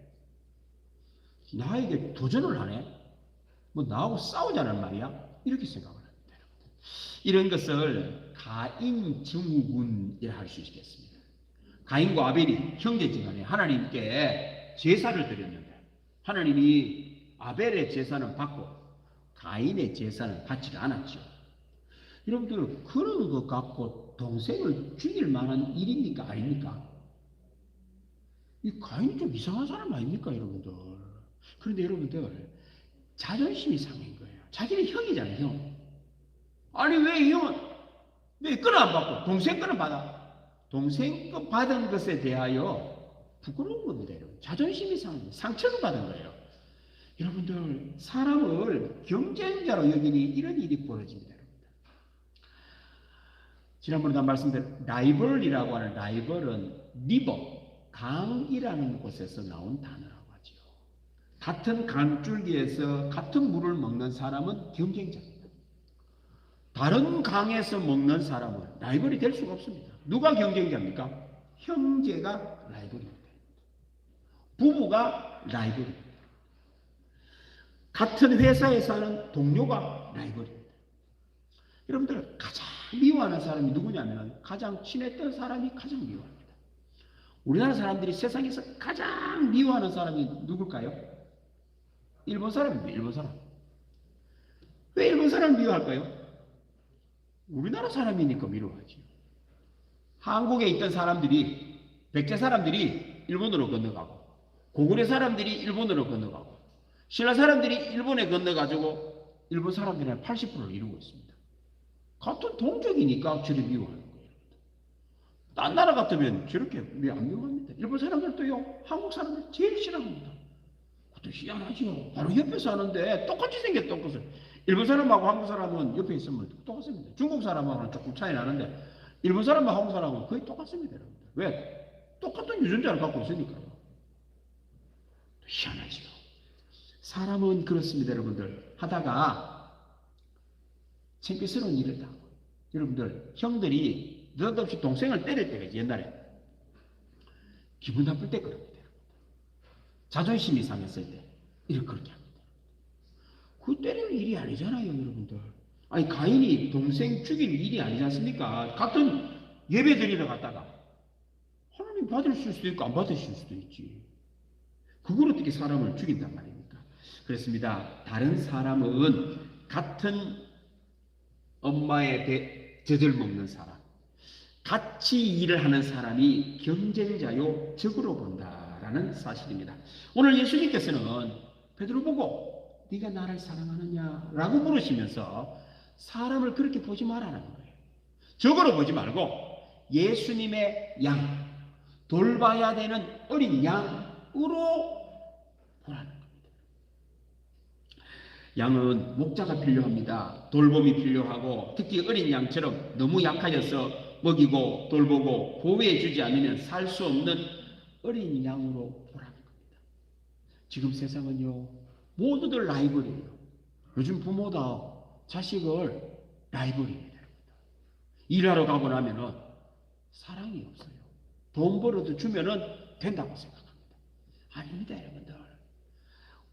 나에게 도전을 하네, 나하고 싸우자는 말이야, 이렇게 생각을 합니다. 이런 것을 가인 증후군이라 할 수 있겠습니다. 가인과 아벨이 형제지간에 하나님께 제사를 드렸는데 하나님이 아벨의 제사는 받고 가인의 제사는 받지가 않았죠. 여러분들, 그런 것 갖고 동생을 죽일 만한 일입니까 아닙니까? 이 가인이 좀 이상한 사람 아닙니까 여러분들? 그런데 여러분들, 자존심이 상한 거예요. 자기는 형이잖아요, 형. 아니 왜 형은 왜 거는 안 받고 동생 거는 받아? 동생 거 받은 것에 대하여 부끄러운 겁니다. 여러분. 자존심이 상한 거예요. 상처를 받은 거예요. 여러분들 사람을 경쟁자로 여기니 이런 일이 벌어집니다. 지난번에도 말씀드린 라이벌이라고 하는 라이벌은 리버, 강이라는 곳에서 나온 단어라고 하죠. 같은 강줄기에서 같은 물을 먹는 사람은 경쟁자입니다. 다른 강에서 먹는 사람은 라이벌이 될 수가 없습니다. 누가 경쟁자입니까? 형제가 라이벌입니다. 부부가 라이벌입니다. 같은 회사에서 하는 동료가 라이벌입니다. 여러분들 가장 미워하는 사람이 누구냐면 가장 친했던 사람이 가장 미워합니다. 우리나라 사람들이 세상에서 가장 미워하는 사람이 누굴까요? 일본 사람입니다. 일본 사람. 왜 일본 사람 미워할까요? 우리나라 사람이니까 미워하지. 한국에 있던 사람들이 백제 사람들이 일본으로 건너가고 고구려 사람들이 일본으로 건너가고 신라 사람들이 일본에 건너가지고 일본 사람들의 80%를 이루고 있습니다. 같은 동족이니까 저를 미워하는 거예요. 딴 나라 같으면 저렇게 왜 안 미워합니다. 일본 사람들도요, 한국 사람들 제일 싫어합니다. 그것도 희한하죠. 바로 옆에 사는데 똑같이 생겼던 것을. 일본 사람하고 한국 사람은 옆에 있으면 똑같습니다. 중국 사람하고는 조금 차이 나는데 일본 사람과 한국 사람은 거의 똑같습니다. 여러분들. 왜? 똑같은 유전자를 갖고 있으니까요. 희한하죠. 사람은 그렇습니다. 여러분들. 하다가 창피스러운 일을 당하고 여러분들 형들이 느닷없이 동생을 때릴 때가 옛날에 기분 나쁠 때 그럽니다. 자존심이 상했을 때 이렇게 그렇게 합니다. 그 때리는 일이 아니잖아요. 여러분들. 아니 가인이 동생 죽일 일이 아니지 않습니까? 같은 예배 드리러 갔다가 하나님 받으실 수도 있고 안 받으실 수도 있지. 그걸 어떻게 사람을 죽인단 말입니까? 그렇습니다. 다른 사람은 같은 엄마의 젖을 먹는 사람, 같이 일을 하는 사람이 경쟁자요 적으로 본다라는 사실입니다. 오늘 예수님께서는 베드로 보고 네가 나를 사랑하느냐라고 물으시면서 사람을 그렇게 보지 말라는 거예요. 적으로 보지 말고 예수님의 양, 돌봐야 되는 어린 양으로 보라는 겁니다. 양은 목자가 필요합니다. 돌봄이 필요하고 특히 어린 양처럼 너무 약하여서 먹이고 돌보고 보호해 주지 않으면 살 수 없는 어린 양으로 보라는 겁니다. 지금 세상은요 모두들 라이벌이에요. 요즘 부모다 자식을 라이벌입니다. 일하러 가고 나면은 사랑이 없어요. 돈 벌어도 주면은 된다고 생각합니다. 아닙니다, 여러분들.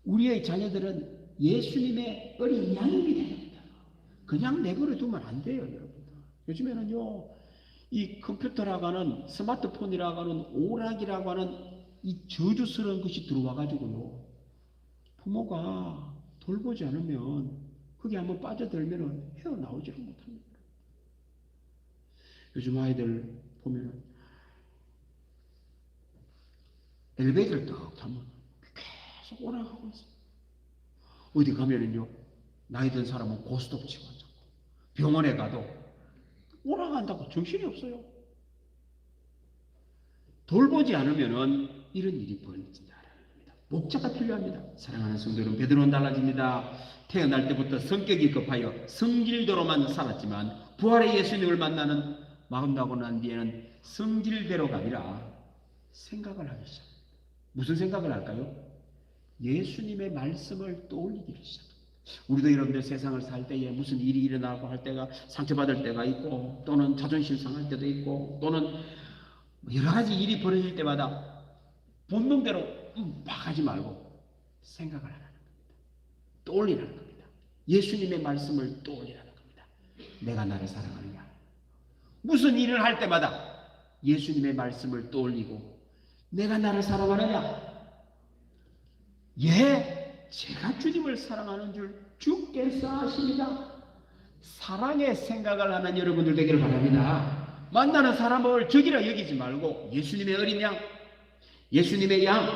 우리의 자녀들은 예수님의 어린 양이 됩니다. 그냥 내버려 두면 안 돼요, 여러분들. 요즘에는요, 이 컴퓨터라고 하는 스마트폰이라고 하는 오락이라고 하는 이 저주스러운 것이 들어와가지고요, 부모가 돌보지 않으면 그게 한번 빠져들면 헤어나오지를 못합니다. 요즘 아이들 보면 엘리베이터를 딱 타면 계속 오락하고 있어요. 어디 가면은요, 나이 든 사람은 고스톱 치고 앉았고, 병원에 가도 오락한다고 정신이 없어요. 돌보지 않으면은 이런 일이 벌어진다라는 겁니다. 목자가 필요합니다. 사랑하는 성도 여러분, 베드로는 달라집니다. 태어날 때부터 성격이 급하여 성질대로만 살았지만 부활의 예수님을 만나는 마흔나고 난 뒤에는 성질대로가 아니라 생각을 하기 시작합니다. 무슨 생각을 할까요? 예수님의 말씀을 떠올리기 시작합니다. 우리도 여러분들 세상을 살 때에 무슨 일이 일어나고 할 때가 상처받을 때가 있고 또는 자존심 상할 때도 있고 또는 여러 가지 일이 벌어질 때마다 본능대로 막 하지 말고 생각을 하라는 겁니다. 떠올리라는 겁니다. 예수님의 말씀을 떠올리라는 겁니다. 내가 나를 사랑하느냐. 무슨 일을 할 때마다 예수님의 말씀을 떠올리고 내가 나를 사랑하느냐. 예, 제가 주님을 사랑하는 줄 주께서 아십니다. 사랑의 생각을 하는 여러분들 되기를 바랍니다. 만나는 사람을 적이라 여기지 말고 예수님의 어린 양, 예수님의 양,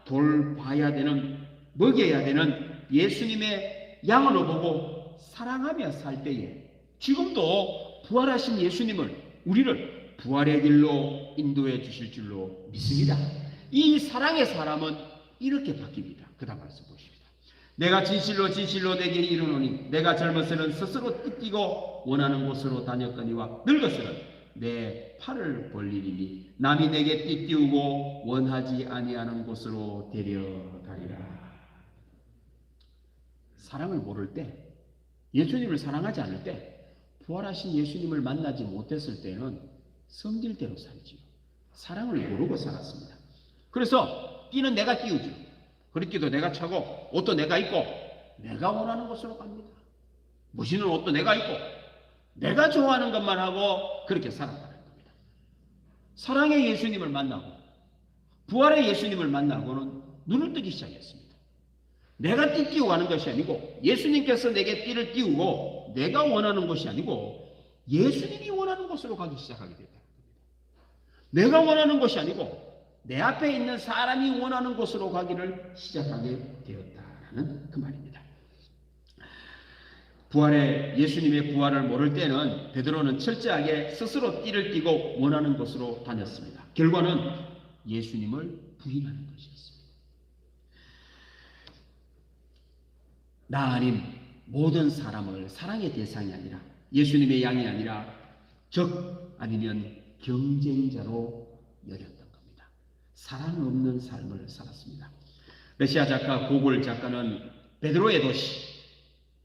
돌봐야 되는, 먹여야 되는 예수님의 양으로 보고 사랑하며 살 때에 지금도 부활하신 예수님을 우리를 부활의 길로 인도해 주실 줄로 믿습니다. 이 사랑의 사람은 이렇게 바뀝니다. 그 다음 말씀 보십니다. 내가 진실로 진실로 내게 이르노니 내가 젊었으는 스스로 뜯기고 원하는 곳으로 다녔거니와 늙었으는 내 팔을 벌리리니 남이 내게 띠띠우고 원하지 아니하는 곳으로 데려가리라. 사랑을 모를 때, 예수님을 사랑하지 않을 때, 부활하신 예수님을 만나지 못했을 때는 성질대로 살지요. 사랑을 모르고 살았습니다. 그래서 띠는 내가 띄우죠. 허리띠도 내가 차고 옷도 내가 입고 내가 원하는 곳으로 갑니다. 멋있는 옷도 내가 입고 내가 좋아하는 것만 하고 그렇게 살아가는 겁니다. 사랑의 예수님을 만나고 부활의 예수님을 만나고는 눈을 뜨기 시작했습니다. 내가 띠 띄우고 가는 것이 아니고 예수님께서 내게 띠를 띄우고 내가 원하는 것이 아니고 예수님이 원하는 곳으로 가기 시작하게 됐다. 내가 원하는 것이 아니고 내 앞에 있는 사람이 원하는 곳으로 가기를 시작하게 되었다라는 그 말입니다. 부활의 예수님의 부활을 모를 때는 베드로는 철저하게 스스로 띠를 띠고 원하는 곳으로 다녔습니다. 결과는 예수님을 부인하는 것이었습니다. 나 아닌 모든 사람을 사랑의 대상이 아니라 예수님의 양이 아니라 적 아니면 경쟁자로 여겼던 겁니다. 사랑 없는 삶을 살았습니다. 러시아 작가 고골 작가는 베드로의 도시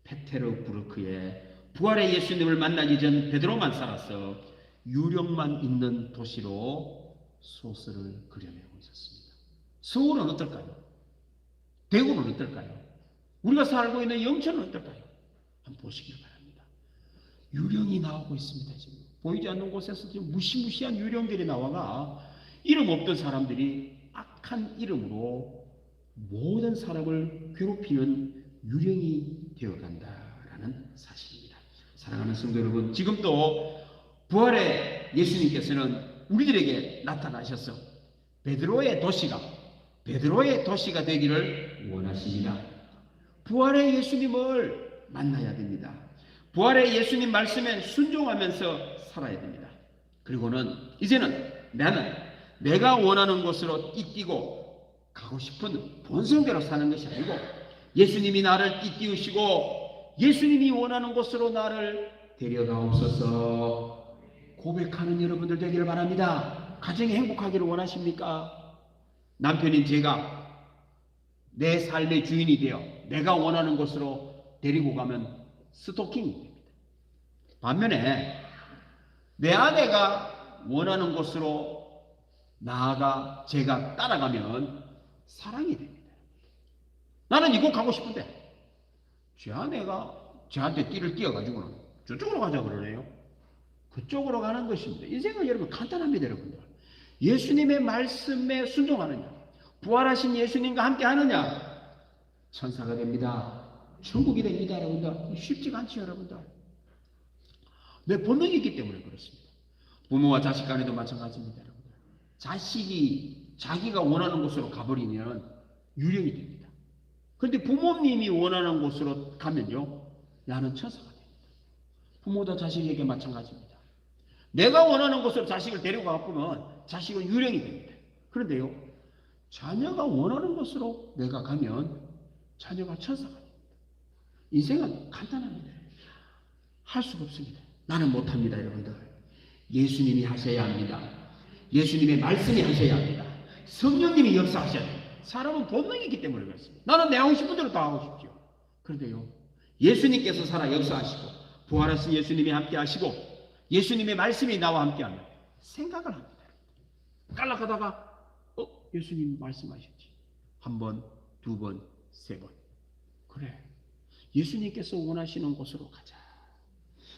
페테르부르크에 부활의 예수님을 만나기 전 베드로만 살아서 유령만 있는 도시로 소설을 그려내고 있었습니다. 서울은 어떨까요? 대구는 어떨까요? 우리가 살고 있는 영천은 어떨까요? 한번 보시길 바랍니다. 유령이 나오고 있습니다. 지금 보이지 않는 곳에서 지금 무시무시한 유령들이 나와가 이름 없던 사람들이 악한 이름으로 모든 사람을 괴롭히는 유령이 되어간다라는 사실입니다. 사랑하는 성도 여러분, 지금도 부활의 예수님께서는 우리들에게 나타나셔서 베드로의 도시가 되기를 원하십니다. 부활의 예수님을 만나야 됩니다. 부활의 예수님 말씀에 순종하면서 살아야 됩니다. 그리고는 이제는 나는 내가 원하는 곳으로 띠띠고 가고 싶은 본성대로 사는 것이 아니고 예수님이 나를 띠띠우시고 예수님이 원하는 곳으로 나를 데려가옵소서 고백하는 여러분들 되기를 바랍니다. 가정이 행복하기를 원하십니까? 남편인 제가 내 삶의 주인이 되어 내가 원하는 곳으로 데리고 가면 스토킹이 됩니다. 반면에 내 아내가 원하는 곳으로 나아가 제가 따라가면 사랑이 됩니다. 나는 이곳 가고 싶은데 제 아내가 저한테 띠를 띄어가지고는 저쪽으로 가자 그러네요. 그쪽으로 가는 것입니다. 인생은 여러분 간단합니다. 여러분들 예수님의 말씀에 순종하느냐 부활하신 예수님과 함께 하느냐 천사가 됩니다. 천국이 됩니다. 여러분들 쉽지가 않죠. 여러분들 내 본능이 있기 때문에 그렇습니다. 부모와 자식 간에도 마찬가지입니다. 여러분들 자식이 자기가 원하는 곳으로 가버리면 유령이 됩니다. 그런데 부모님이 원하는 곳으로 가면요 나는 천사가 됩니다. 부모도 자식에게 마찬가지입니다. 내가 원하는 곳으로 자식을 데리고 가보면 자식은 유령이 됩니다. 그런데요 자녀가 원하는 곳으로 내가 가면 자녀가 천사가 됩니다. 인생은 간단합니다. 할 수가 없습니다. 나는 못합니다. 여러분들 예수님이 하셔야 합니다. 예수님의 말씀이 하셔야 합니다. 성령님이 역사하셔야 합니다. 사람은 본능이 있기 때문에 그렇습니다. 나는 내 하고 싶은 대로 다 하고 싶죠. 그런데요 예수님께서 살아 역사하시고 부활하신 예수님이 함께 하시고 예수님의 말씀이 나와 함께 하면 생각을 합니다. 깔락하다가 예수님 말씀하셨지. 한 번, 두 번, 세 번. 그래. 예수님께서 원하시는 곳으로 가자.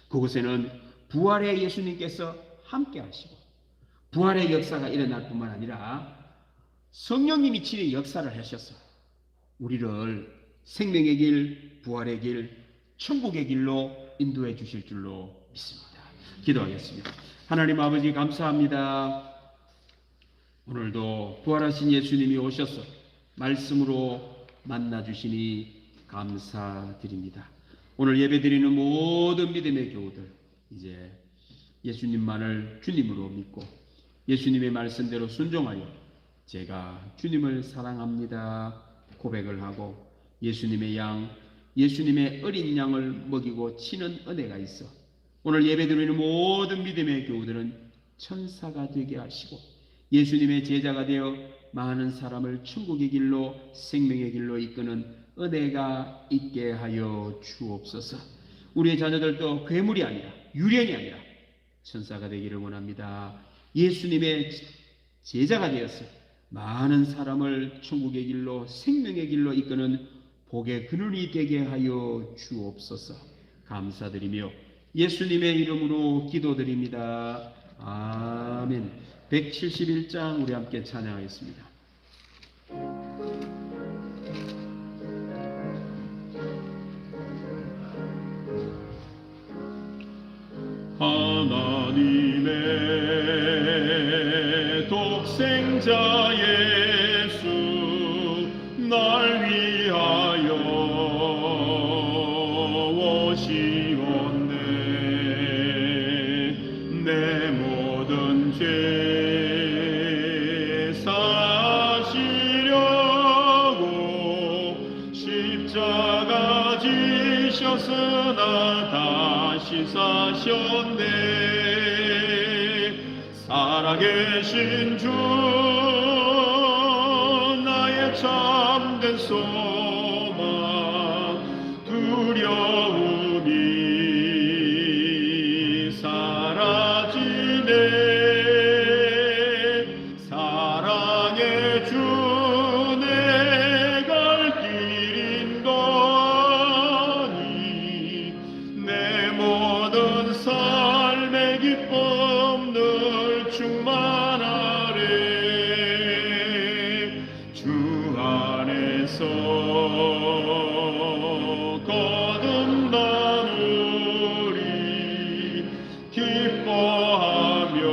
그곳에는 부활의 예수님께서 함께 하시고 부활의 역사가 일어날 뿐만 아니라 성령님이 친히 역사를 하셔서 우리를 생명의 길, 부활의 길, 천국의 길로 인도해 주실 줄로 믿습니다. 기도하겠습니다. 하나님 아버지 감사합니다. 오늘도 부활하신 예수님이 오셔서 말씀으로 만나주시니 감사드립니다. 오늘 예배드리는 모든 믿음의 교우들 이제 예수님만을 주님으로 믿고 예수님의 말씀대로 순종하여 제가 주님을 사랑합니다 고백을 하고 예수님의 양, 예수님의 어린 양을 먹이고 치는 은혜가 있어 오늘 예배드리는 모든 믿음의 교우들은 천사가 되게 하시고 예수님의 제자가 되어 많은 사람을 천국의 길로 생명의 길로 이끄는 은혜가 있게 하여 주옵소서. 우리의 자녀들도 괴물이 아니라 유령이 아니라 천사가 되기를 원합니다. 예수님의 제자가 되어서 많은 사람을 천국의 길로 생명의 길로 이끄는 복의 근원이 되게 하여 주옵소서. 감사드리며 예수님의 이름으로 기도드립니다. 아멘. 171장 우리 함께 찬양하겠습니다. 하나님의 독생자 예수 날 위하여 오시었네. 내 모든 죄 사시려고 십자가 지셨으나 다시 사셨네. 살아계신 주 나의 참된 소망 두려움이 사라지네. 사랑의 주 내 갈 길인 거니 내 모든 삶의 기쁨 늘 충만하래. 주 안에서 거듭나누리 기뻐하며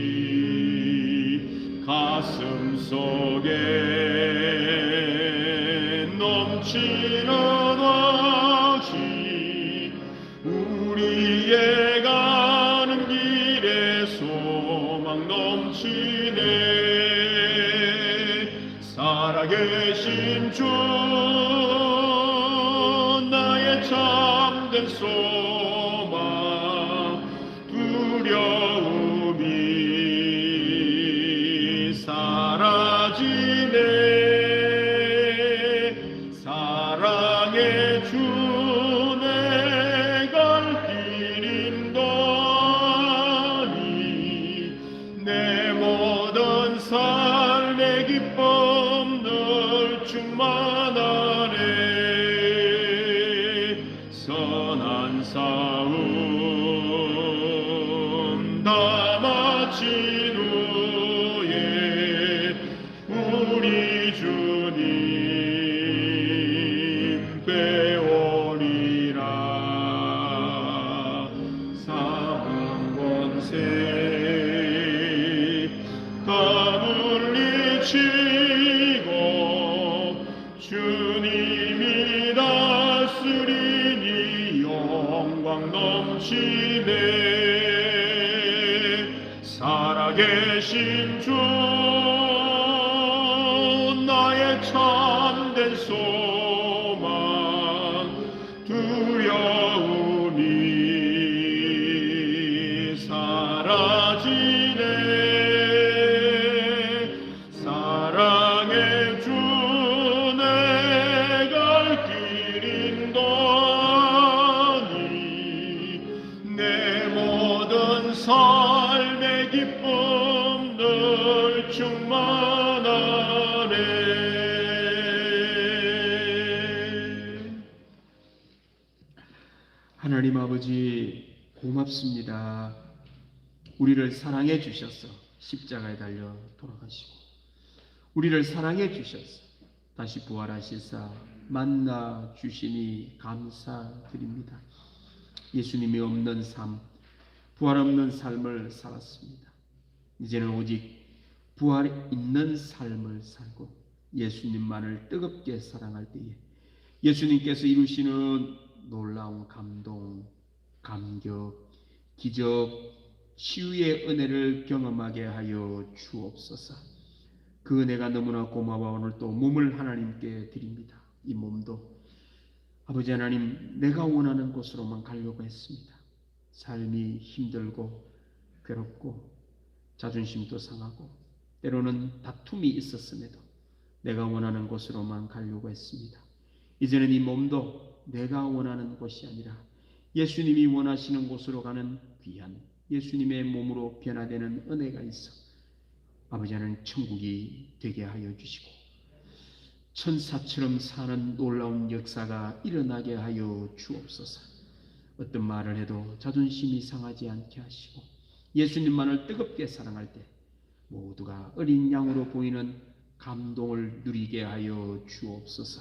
찬양하리. 가슴 속에 넘치는 확신 우리의 가는 길에 소망 넘치네. 살아계신 주 나의 참된 소망 두려움이 사라지네. 사랑의 주 내 갈 길인 거니 내 모든 삶의 기쁨 늘 충만하네. 선한 싸움 다 마친 후에 우리 주님 뵈오리라. 사망 권세 다 물리치고 주님이 다스리니 영광 넘치네. 살아계신 주 나의 참된 소망 두려움이 사라지네. 사랑의 주 내 갈 길인 거니 내 모든 삶의 기쁨 늘 충만하네. 하나님 아버지 고맙습니다. 우리를 사랑해 주셔서 십자가에 달려 돌아가시고 우리를 사랑해 주셔서 다시 부활하시사 만나 주시니 감사드립니다. 예수님이 없는 삶, 부활 없는 삶을 살았습니다. 이제는 오직 부활 있는 삶을 살고 예수님만을 뜨겁게 사랑할 때에 예수님께서 이루시는 놀라운 감동, 감격, 기적, 치유의 은혜를 경험하게 하여 주옵소서. 그 은혜가 너무나 고마워 오늘 또 몸을 하나님께 드립니다. 이 몸도 아버지 하나님 내가 원하는 곳으로만 가려고 했습니다. 삶이 힘들고 괴롭고 자존심도 상하고 때로는 다툼이 있었음에도 내가 원하는 곳으로만 가려고 했습니다. 이제는 이 몸도 내가 원하는 곳이 아니라 예수님이 원하시는 곳으로 가는 귀한 예수님의 몸으로 변화되는 은혜가 있어 아버지 하나님 천국이 되게 하여 주시고 천사처럼 사는 놀라운 역사가 일어나게 하여 주옵소서. 어떤 말을 해도 자존심이 상하지 않게 하시고 예수님만을 뜨겁게 사랑할 때 모두가 어린 양으로 보이는 감동을 누리게 하여 주옵소서.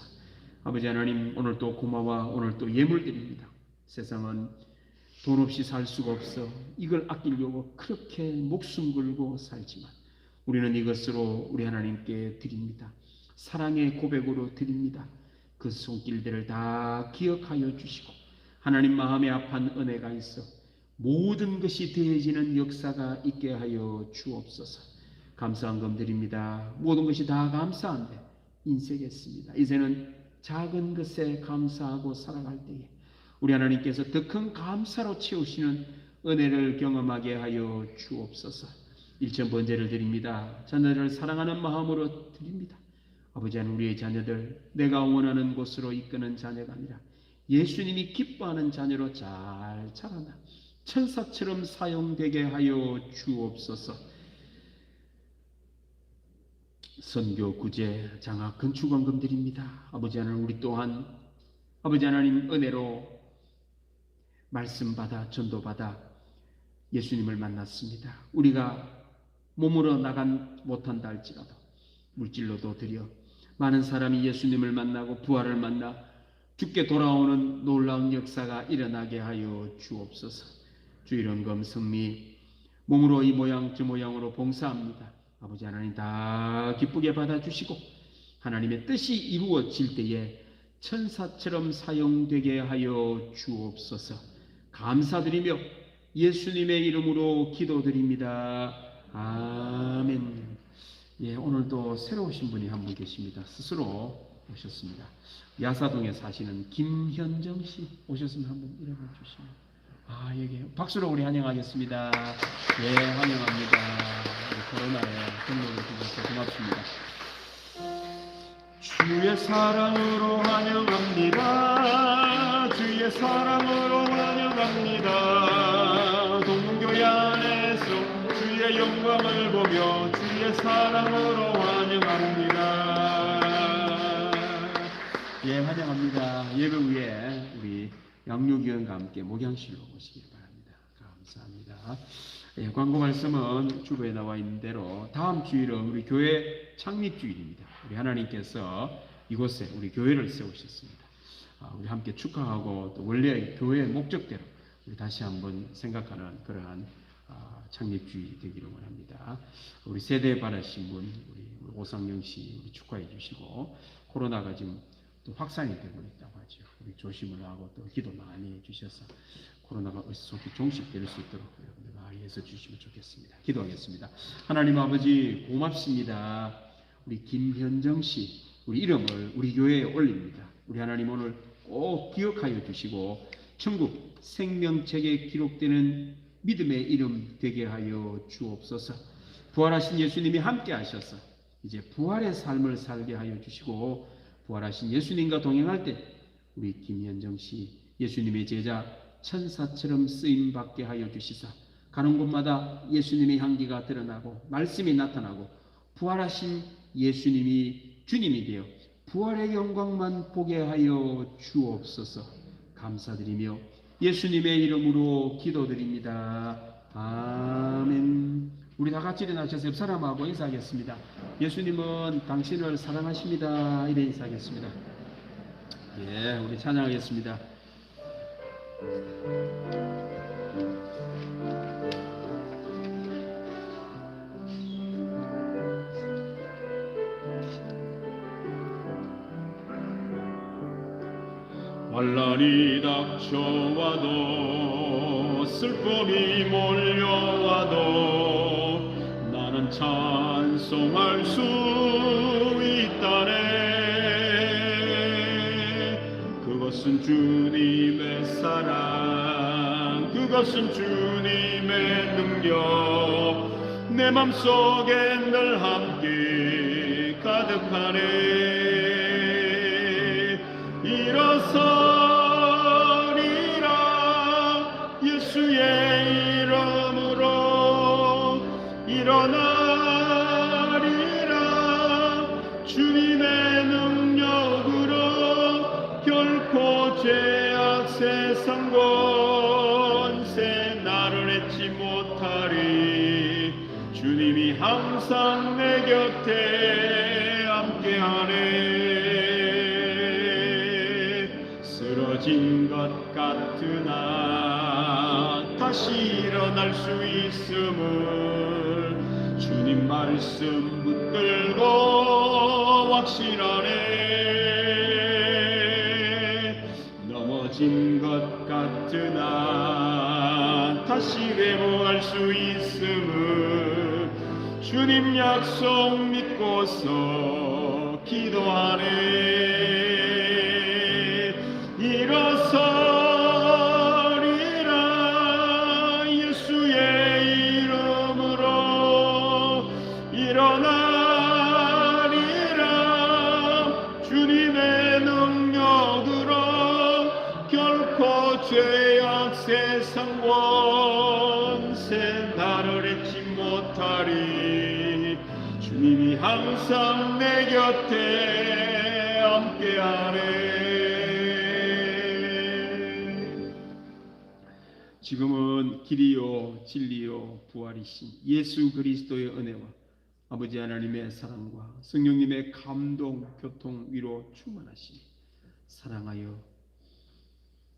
아버지 하나님 오늘 또 고마워 오늘 또 예물 드립니다. 세상은 돈 없이 살 수가 없어 이걸 아끼려고 그렇게 목숨 걸고 살지만 우리는 이것으로 우리 하나님께 드립니다. 사랑의 고백으로 드립니다. 그 손길들을 다 기억하여 주시고 하나님 마음에 합한 은혜가 있어 모든 것이 더해지는 역사가 있게 하여 주옵소서. 감사한 금 드립니다. 모든 것이 다 감사한데 인색했습니다. 이제는 작은 것에 감사하고 살아갈 때에 우리 하나님께서 더 큰 감사로 채우시는 은혜를 경험하게 하여 주옵소서. 일천 번제를 드립니다. 자녀들을 사랑하는 마음으로 드립니다. 아버지 하나님 우리의 자녀들 내가 원하는 곳으로 이끄는 자녀가 아니라 예수님이 기뻐하는 자녀로 잘 자라나 천사처럼 사용되게 하여 주옵소서. 선교, 구제, 장학, 건축원금 드립니다. 아버지 하나님 우리 또한 아버지 하나님 은혜로 말씀받아 전도받아 예수님을 만났습니다. 우리가 몸으로 나간 못한다 할지라도 물질로도 드려 많은 사람이 예수님을 만나고 부활을 만나 죽게 돌아오는 놀라운 역사가 일어나게 하여 주옵소서. 주일원금 성미 몸으로 이 모양 저 모양으로 봉사합니다. 아버지 하나님 다 기쁘게 받아주시고 하나님의 뜻이 이루어질 때에 천사처럼 사용되게 하여 주옵소서. 감사드리며 예수님의 이름으로 기도드립니다. 아멘. 예, 오늘도 새로 오신 분이 한 분 계십니다. 스스로 오셨습니다. 야사동에 사시는 김현정 씨 오셨으면 한번 이름을 주시면. 아, 여기 박수로 우리 환영하겠습니다. 예, 환영합니다. 코로나에 등록을 주셔서 고맙습니다. 주의 사랑으로 환영합니다. 주의 사랑으로 환영합니다. 동문교회 안에서 주의 영광을 보며 주의 사랑으로 환영합니다. 예, 환영합니다. 예배 후에 우리 양육위원과 함께 목양실로 오시길 바랍니다. 감사합니다. 예, 광고 말씀은 주보에 나와 있는 대로 다음 주일은 우리 교회 창립주일입니다. 우리 하나님께서 이곳에 우리 교회를 세우셨습니다. 우리 함께 축하하고 또 원래 교회의 목적대로 우리 다시 한번 생각하는 그러한 창립주일이 되기를 원합니다. 우리 세대 받으신 분 우리 오상영 씨 우리 축하해 주시고 코로나가 지금 또 확산이 되고 있다고 하죠. 우리 조심을 하고 또 기도 많이 해주셔서 코로나가 속히 종식될 수 있도록 여러분들 많이 해서 주시면 좋겠습니다. 기도하겠습니다. 하나님 아버지 고맙습니다. 우리 김현정 씨 우리 이름을 우리 교회에 올립니다. 우리 하나님 오늘 꼭 기억하여 주시고 천국 생명책에 기록되는 믿음의 이름 되게 하여 주옵소서. 부활하신 예수님이 함께 하셔서 이제 부활의 삶을 살게 하여 주시고 부활하신 예수님과 동행할 때 우리 김현정 씨 예수님의 제자 천사처럼 쓰임받게 하여 주시사 가는 곳마다 예수님의 향기가 드러나고 말씀이 나타나고 부활하신 예수님이 주님이 되어 부활의 영광만 보게 하여 주옵소서. 감사드리며 예수님의 이름으로 기도드립니다. 아멘. 우리 다 같이 일어나셔서 옆 사람하고 인사하겠습니다. 예수님은 당신을 사랑하십니다. 이래 인사하겠습니다. 예, 우리 찬양하겠습니다. 환난이 닥쳐와도 슬픔이 몰려와도 나는 찬송할 수 주님의 사랑, 그것은 주님의 능력, 내 맘속에 늘 함께 가득하네. 일어서리라 예수의 이름으로 일어나리라 주님의 능력으로 결코 죄악 세상 권세 나를 해치 못하리. 주님이 항상 내 곁에 함께하네. 쓰러진 것 같으나 다시 일어날 수 있음을 주님 말씀 붙들고 확신하네. 넘어진 것 같으나 다시 회복할 수 있음을 주님 약속 믿고서 기도하네. 일어서리라 예수의 이름으로 일어나리라 주님의 능력으로 결코 죄악 세상 권세 나를 해치 못하리. 주님이 항상 내 곁에 함께하네. 지금은 길이요 진리요 부활이신 예수 그리스도의 은혜와 아버지 하나님의 사랑과 성령님의 감동, 교통, 위로 충만하시니 사랑하여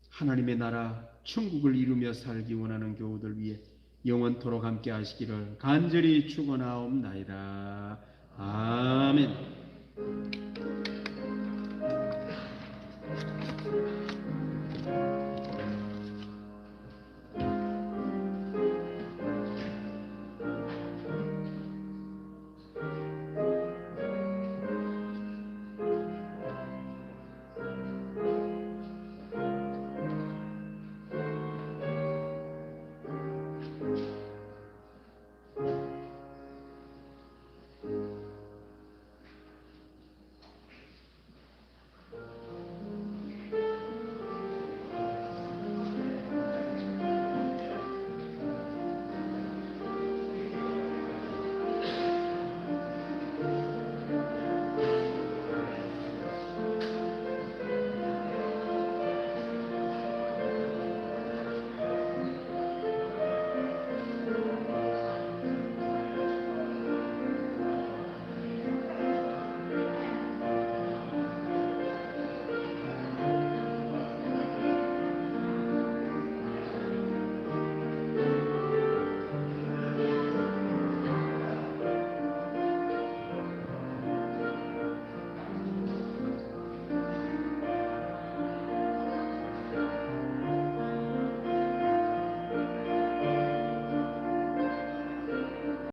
하나님의 나라 천국을 이루며 살기 원하는 교우들 위해 영원토록 함께 하시기를 간절히 축원하옵나이다. 아멘.